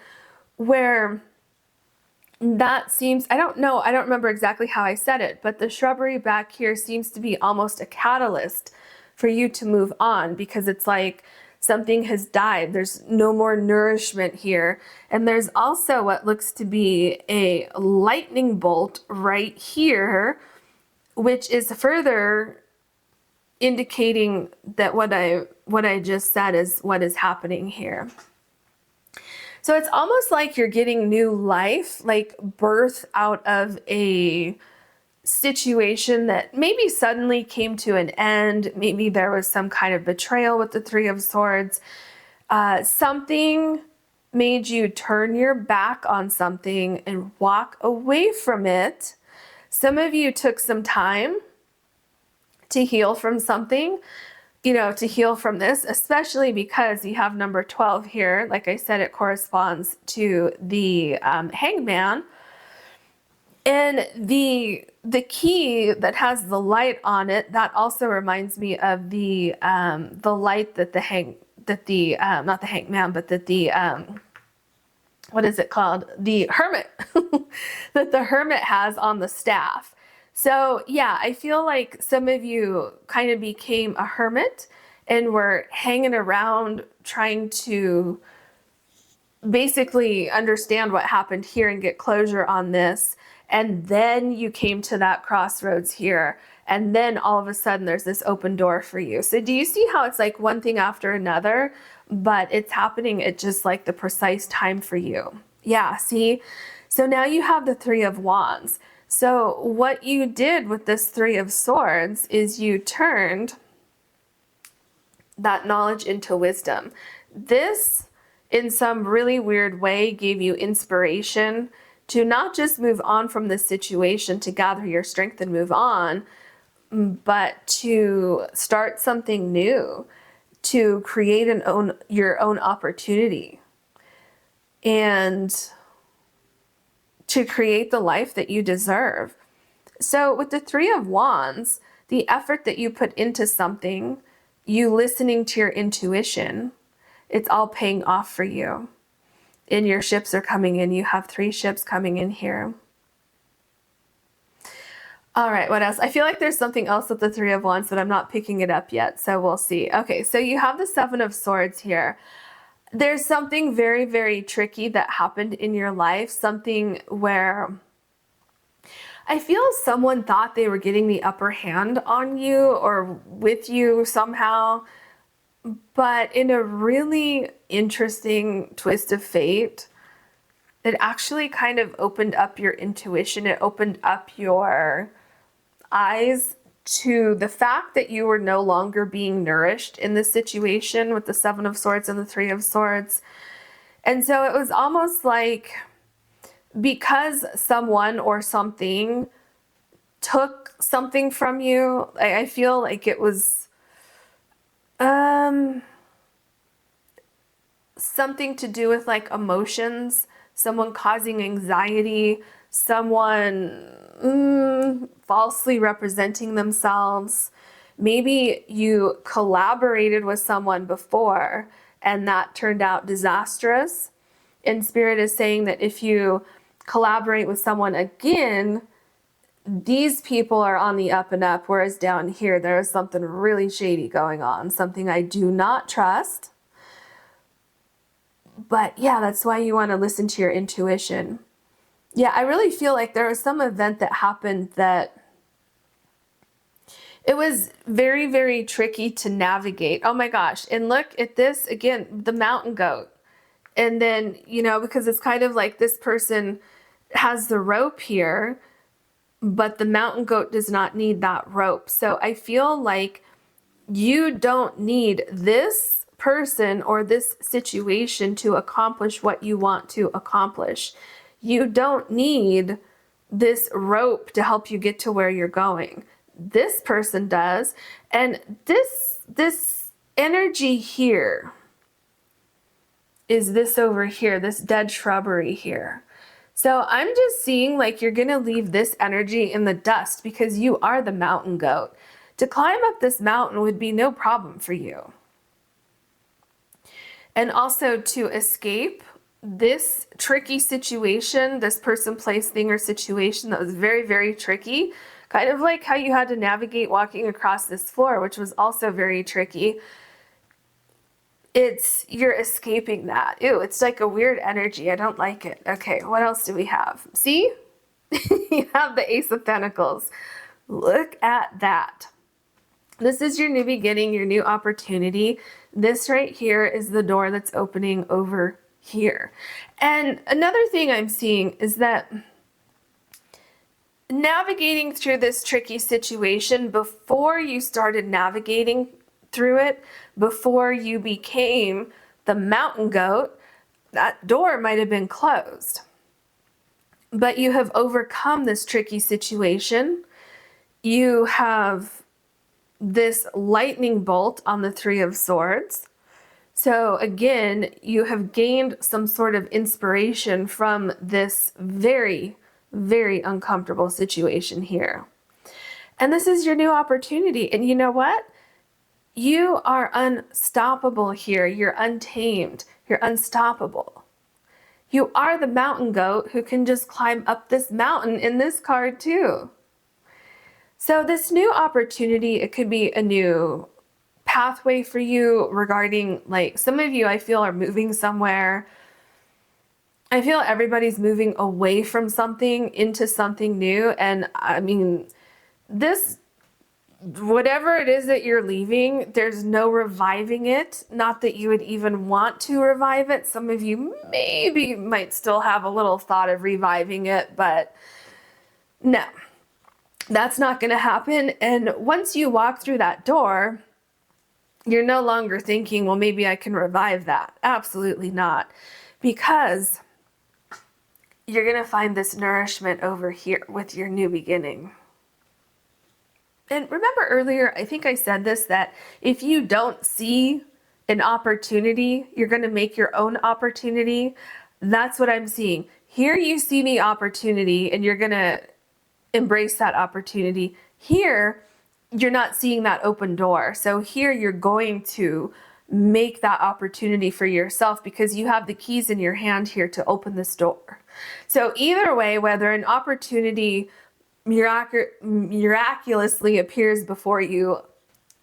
where that seems, I don't know, I don't remember exactly how I said it, but the shrubbery back here seems to be almost a catalyst for you to move on, because it's like something has died. There's no more nourishment here. And there's also what looks to be a lightning bolt right here, which is further indicating that what I just said is what is happening here. So it's almost like you're getting new life, like birth out of a situation that maybe suddenly came to an end. Maybe there was some kind of betrayal with the Three of Swords. Something made you turn your back on something and walk away from it. Some of you took some time to heal from something, you know, to heal from this, especially because you have number 12 here. Like I said, it corresponds to the hangman. And the key that has the light on it, that also reminds me of the light that not the hangman, but that the what is it called? The hermit that the hermit has on the staff. So yeah, I feel like some of you kind of became a hermit and were hanging around trying to basically understand what happened here and get closure on this. And then you came to that crossroads here. And then all of a sudden there's this open door for you. So do you see how it's like one thing after another, but it's happening at just like the precise time for you? Yeah, see? So now you have the Three of Wands. So what you did with this Three of Swords is you turned that knowledge into wisdom. This, in some really weird way, gave you inspiration to not just move on from this situation, to gather your strength and move on, but to start something new, to create your own opportunity, and to create the life that you deserve. So with the Three of Wands, the effort that you put into something, you listening to your intuition, it's all paying off for you. and your ships are coming in. You have 3 ships coming in here. All right, what else? I feel like there's something else with the 3 of Wands, but I'm not picking it up yet, so we'll see. Okay, so you have the 7 of Swords here. There's something very, very tricky that happened in your life, something where I feel someone thought they were getting the upper hand on you or with you somehow, but in a really interesting twist of fate, it actually kind of opened up your intuition. It opened up your eyes to the fact that you were no longer being nourished in this situation with the 7 of Swords and the 3 of Swords. And so it was almost like because someone or something took something from you, I feel like it was something to do with like emotions, someone causing anxiety, someone falsely representing themselves. Maybe you collaborated with someone before and that turned out disastrous. And Spirit is saying that if you collaborate with someone again, these people are on the up and up, whereas down here there is something really shady going on, something I do not trust. But yeah, that's why you want to listen to your intuition. Yeah, I really feel like there was some event that happened that it was very, very tricky to navigate. Oh my gosh. And look at this again, the mountain goat. And then, you know, because it's kind of like this person has the rope here, but the mountain goat does not need that rope. So I feel like you don't need this person or this situation to accomplish what you want to accomplish. You don't need this rope to help you get to where you're going. This person does. And this energy here is this over here, this dead shrubbery here. So I'm just seeing like you're going to leave this energy in the dust because you are the mountain goat. To climb up this mountain would be no problem for you. And also to escape this tricky situation, this person, place, thing, or situation that was very, very tricky, kind of like how you had to navigate walking across this floor, which was also very tricky. You're escaping that. Ew, it's like a weird energy. I don't like it. Okay, what else do we have? See? You have the Ace of Pentacles. Look at that. This is your new beginning, your new opportunity. This right here is the door that's opening over here. And another thing I'm seeing is that navigating through this tricky situation, before you started navigating through it, before you became the mountain goat, that door might have been closed. But you have overcome this tricky situation. You have this lightning bolt on the 3 of Swords. So again, you have gained some sort of inspiration from this very, very uncomfortable situation here. And this is your new opportunity. And you know what? You are unstoppable here. You're untamed. You're unstoppable. You are the mountain goat who can just climb up this mountain in this card too. So this new opportunity, it could be a new pathway for you regarding, like, some of you I feel are moving somewhere. I feel everybody's moving away from something into something new. And I mean, this, whatever it is that you're leaving, there's no reviving it. Not that you would even want to revive it. Some of you maybe might still have a little thought of reviving it, but no, that's not going to happen. And once you walk through that door, you're no longer thinking, well, maybe I can revive that. Absolutely not. Because you're going to find this nourishment over here with your new beginning. And remember earlier, I think I said this, that if you don't see an opportunity, you're going to make your own opportunity. That's what I'm seeing. Here you see the opportunity and you're going to embrace that opportunity. Here, you're not seeing that open door. So here you're going to make that opportunity for yourself, because you have the keys in your hand here to open this door. So either way, whether an opportunity miraculously appears before you,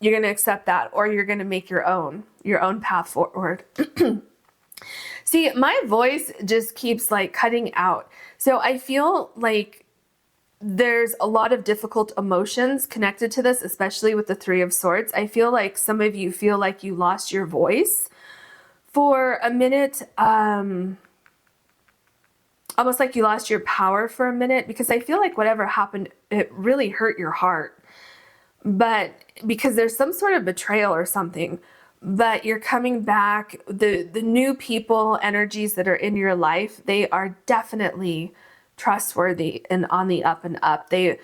you're going to accept that, or you're going to make your own path forward. See, my voice just keeps like cutting out. So I feel like there's a lot of difficult emotions connected to this, especially with the Three of Swords. I feel like some of you feel like you lost your voice for a minute, almost like you lost your power for a minute, because I feel like whatever happened, it really hurt your heart. But because there's some sort of betrayal or something, but you're coming back. The new people, energies that are in your life, they are definitely trustworthy and on the up and up. They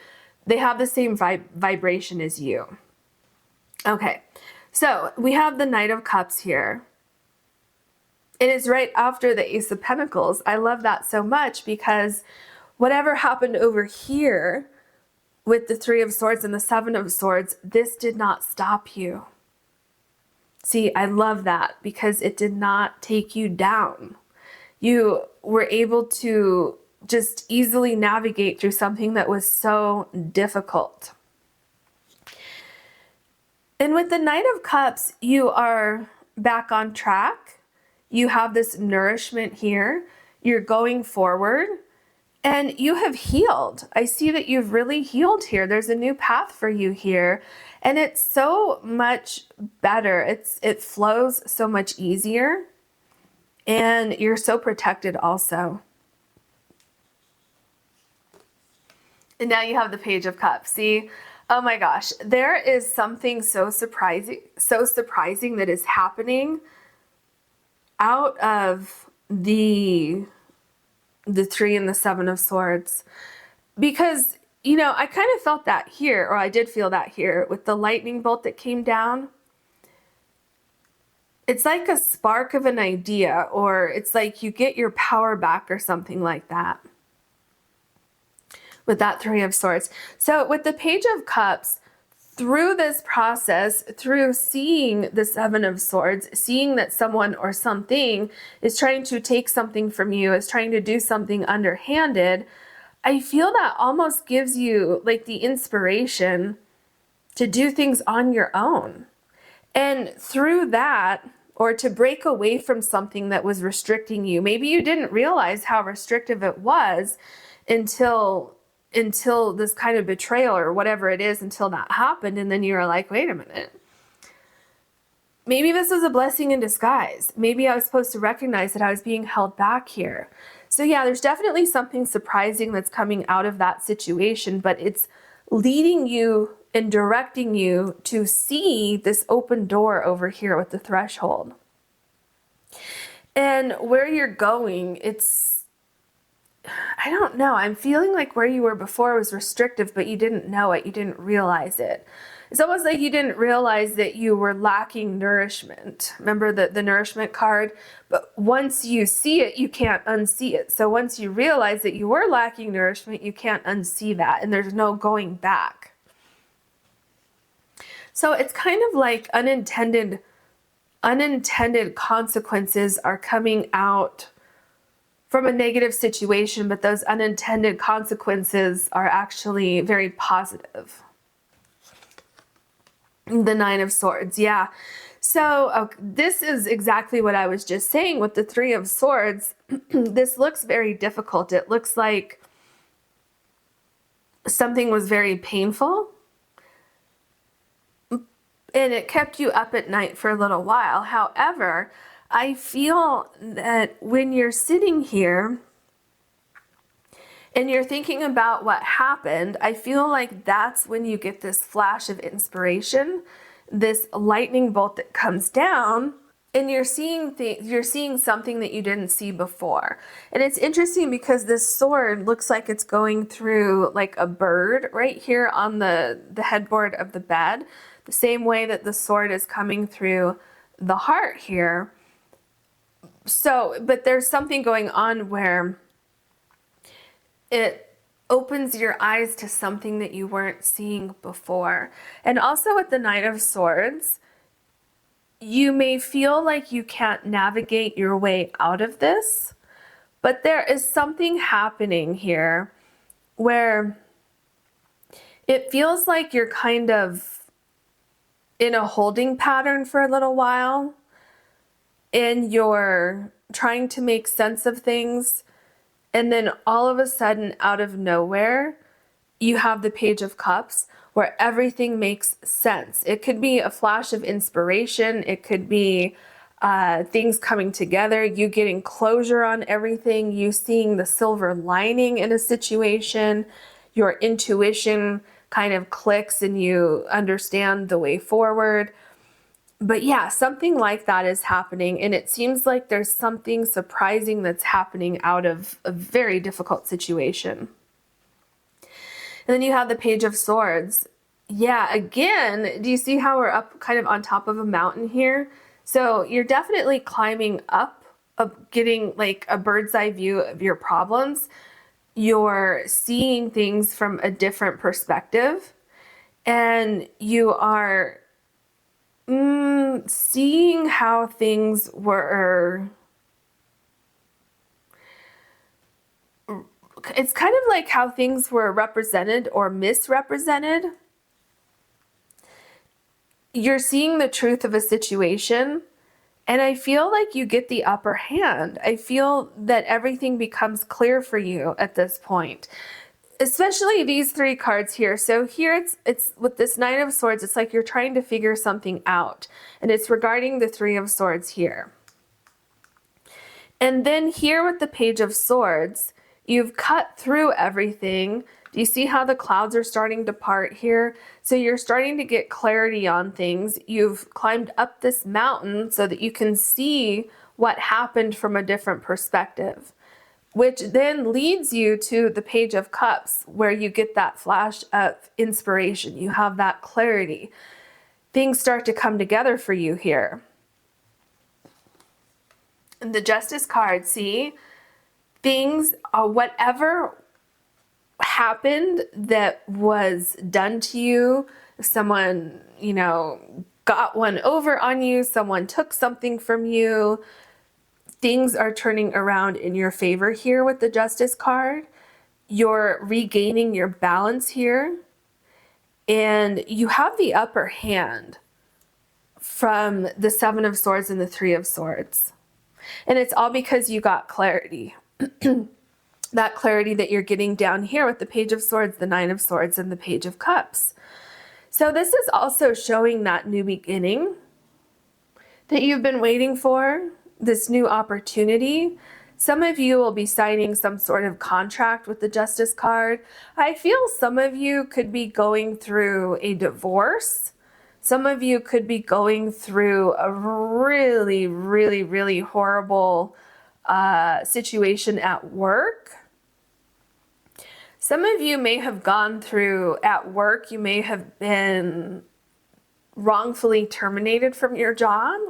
have the same vibration as you. Okay, so we have the Knight of Cups here. It is right after the Ace of Pentacles. I love that so much, because whatever happened over here with the Three of Swords and the Seven of Swords, this did not stop you. See, I love that, because it did not take you down. You were able to just easily navigate through something that was so difficult. And with the Knight of Cups, you are back on track. You have this nourishment here. You're going forward. And you have healed. I see that you've really healed here. There's a new path for you here. And it's so much better. It flows so much easier. And you're so protected also. And now you have the Page of Cups. See? Oh my gosh. There is something so surprising that is happening out of the Three and the Seven of Swords, because, you know, I kind of felt that here, or I did feel that here with the lightning bolt that came down. It's like a spark of an idea, or it's like you get your power back or something like that with that Three of Swords. So with the Page of Cups, through this process, through seeing the Seven of Swords, seeing that someone or something is trying to take something from you, is trying to do something underhanded, I feel that almost gives you like the inspiration to do things on your own. And through that, or to break away from something that was restricting you, maybe you didn't realize how restrictive it was until this kind of betrayal or whatever it is, until that happened. And then you're like, wait a minute. Maybe this was a blessing in disguise. Maybe I was supposed to recognize that I was being held back here. So yeah, there's definitely something surprising that's coming out of that situation, but it's leading you and directing you to see this open door over here with the threshold. And where you're going, I don't know. I'm feeling like where you were before was restrictive, but you didn't know it. You didn't realize it. It's almost like you didn't realize that you were lacking nourishment. Remember the nourishment card? But once you see it, you can't unsee it. So once you realize that you were lacking nourishment, you can't unsee that. And there's no going back. So it's kind of like unintended consequences are coming out from a negative situation, but those unintended consequences are actually very positive. The Nine of Swords, yeah. So this is exactly what I was just saying with the Three of Swords. This looks very difficult. It looks like something was very painful, and it kept you up at night for a little while. However, I feel that when you're sitting here and you're thinking about what happened, I feel like that's when you get this flash of inspiration, this lightning bolt that comes down, and you're seeing something that you didn't see before. And it's interesting because this sword looks like it's going through like a bird right here on the headboard of the bed, the same way that the sword is coming through the heart here. So, but there's something going on where it opens your eyes to something that you weren't seeing before. And also with the Knight of Swords, you may feel like you can't navigate your way out of this, but there is something happening here where it feels like you're kind of in a holding pattern for a little while, and you're trying to make sense of things, and then all of a sudden, out of nowhere, you have the Page of Cups where everything makes sense. It could be a flash of inspiration. It could be things coming together, you getting closure on everything, you seeing the silver lining in a situation, your intuition kind of clicks and you understand the way forward. But yeah, something like that is happening, and it seems like there's something surprising that's happening out of a very difficult situation. And then you have the Page of Swords. Yeah, again, do you see how we're up kind of on top of a mountain here? So you're definitely climbing up, getting like a bird's eye view of your problems. You're seeing things from a different perspective, and you are seeing how things were. It's kind of like how things were represented or misrepresented. You're seeing the truth of a situation, and I feel like you get the upper hand. I feel that everything becomes clear for you at this point, especially these three cards here. So here it's with this Nine of Swords, it's like you're trying to figure something out, and it's regarding the Three of Swords here. And then here with the Page of Swords, you've cut through everything. Do you see how the clouds are starting to part here? So you're starting to get clarity on things. You've climbed up this mountain so that you can see what happened from a different perspective, which then leads you to the Page of Cups, where you get that flash of inspiration. You have that clarity. Things start to come together for you here. And the Justice card, see? Things, whatever happened that was done to you, someone, got one over on you, someone took something from you, things are turning around in your favor here with the Justice card. You're regaining your balance here, and you have the upper hand from the Seven of Swords and the Three of Swords. And it's all because you got clarity. That clarity that you're getting down here with the Page of Swords, the Nine of Swords, and the Page of Cups. So this is also showing that new beginning that you've been waiting for, this new opportunity. Some of you will be signing some sort of contract with the Justice card. I feel some of you could be going through a divorce. Some of you could be going through a really, really, really horrible situation at work. Some of you may have gone through at work, you may have been wrongfully terminated from your job.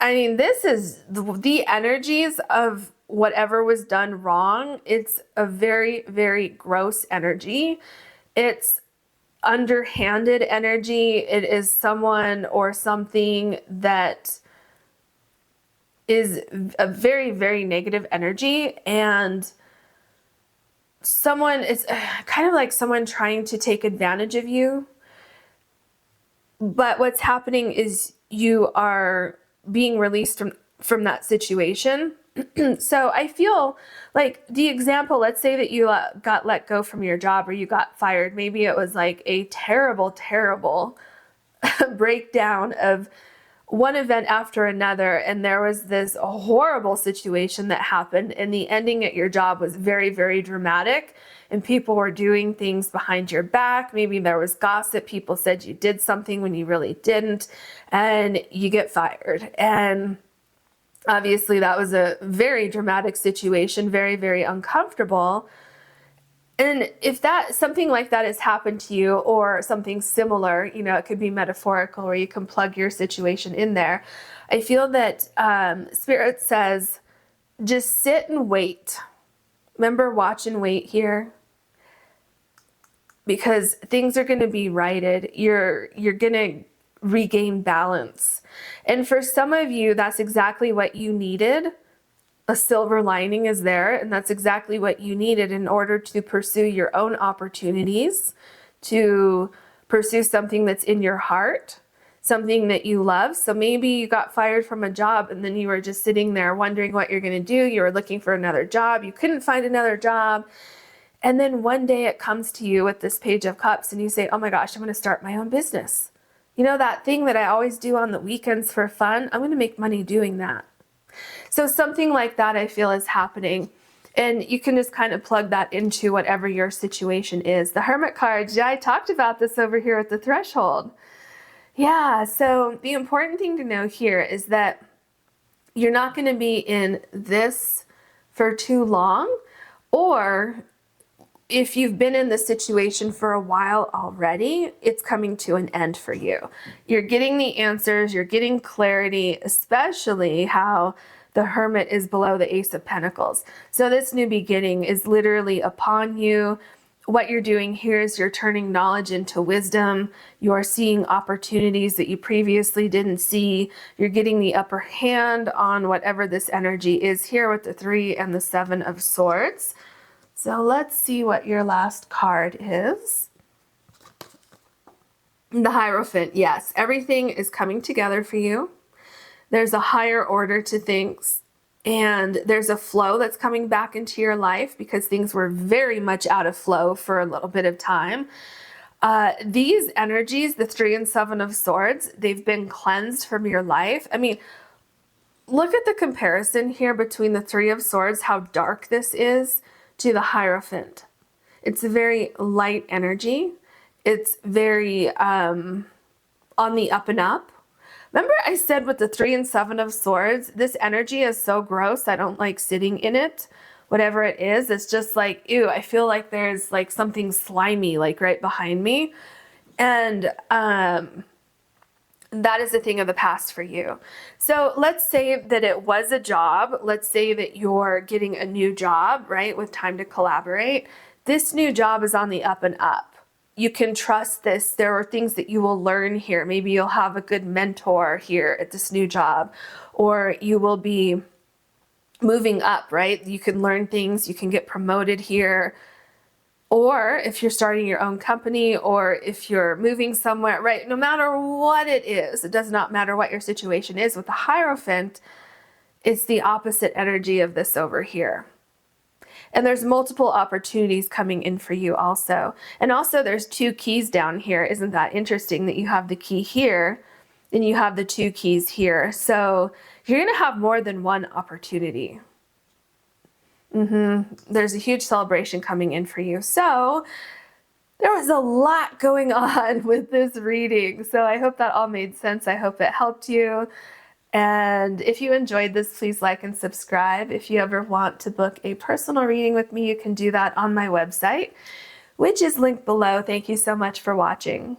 I mean, this is the energies of whatever was done wrong. It's a very, very gross energy. It's underhanded energy. It is someone or something that is a very, very negative energy, and someone is kind of like someone trying to take advantage of you. But what's happening is you are being released from that situation. So I feel like the example, let's say that you got let go from your job or you got fired. Maybe it was like a terrible, terrible breakdown of one event after another, and there was this horrible situation that happened, and the ending at your job was very, very dramatic, and people were doing things behind your back. Maybe there was gossip. People said you did something when you really didn't, and you get fired. And obviously that was a very dramatic situation, very, very uncomfortable. And if something like that has happened to you, or something similar, it could be metaphorical, or you can plug your situation in there. I feel that Spirit says, just sit and wait. Remember, watch and wait here, because things are going to be righted. You're going to regain balance. And for some of you, that's exactly what you needed. A silver lining is there, and that's exactly what you needed in order to pursue your own opportunities, to pursue something that's in your heart, something that you love. So maybe you got fired from a job and then you were just sitting there wondering what you're going to do. You were looking for another job. You couldn't find another job. And then one day it comes to you with this Page of Cups and you say, oh my gosh, I'm going to start my own business. You know, that thing that I always do on the weekends for fun, I'm going to make money doing that. So something like that I feel is happening. And you can just kind of plug that into whatever your situation is. The Hermit card, yeah, I talked about this over here at the threshold. Yeah, so the important thing to know here is that you're not going to be in this for too long, or if you've been in this situation for a while already, it's coming to an end for you. You're getting the answers, you're getting clarity, especially how the Hermit is below the Ace of Pentacles. So this new beginning is literally upon you. What you're doing here is you're turning knowledge into wisdom. You're seeing opportunities that you previously didn't see. You're getting the upper hand on whatever this energy is here with the 3 and the 7 of Swords. So let's see what your last card is. The Hierophant. Yes, everything is coming together for you. There's a higher order to things, and there's a flow that's coming back into your life because things were very much out of flow for a little bit of time. These energies, the 3 and 7 of Swords, they've been cleansed from your life. I mean, look at the comparison here between the 3 of Swords, how dark this is, to the Hierophant. It's a very light energy. It's very on the up and up. Remember I said with the 3 and 7 of Swords, this energy is so gross. I don't like sitting in it. Whatever it is, it's just like, ew, I feel like there's like something slimy like right behind me. And that is a thing of the past for you. So let's say that it was a job. Let's say that you're getting a new job, right, with time to collaborate. This new job is on the up and up. You can trust this. There are things that you will learn here. Maybe you'll have a good mentor here at this new job, or you will be moving up, right? You can learn things. You can get promoted here. Or if you're starting your own company, or if you're moving somewhere, right? No matter what it is, it does not matter what your situation is. With the Hierophant, it's the opposite energy of this over here. And there's multiple opportunities coming in for you also. And also there's 2 keys down here. Isn't that interesting that you have the key here, then you have the 2 keys here. So you're going to have more than one opportunity. There's a huge celebration coming in for you. So there was a lot going on with this reading. So I hope that all made sense. I hope it helped you. And if you enjoyed this, please like and subscribe. If you ever want to book a personal reading with me, you can do that on my website, which is linked below. Thank you so much for watching.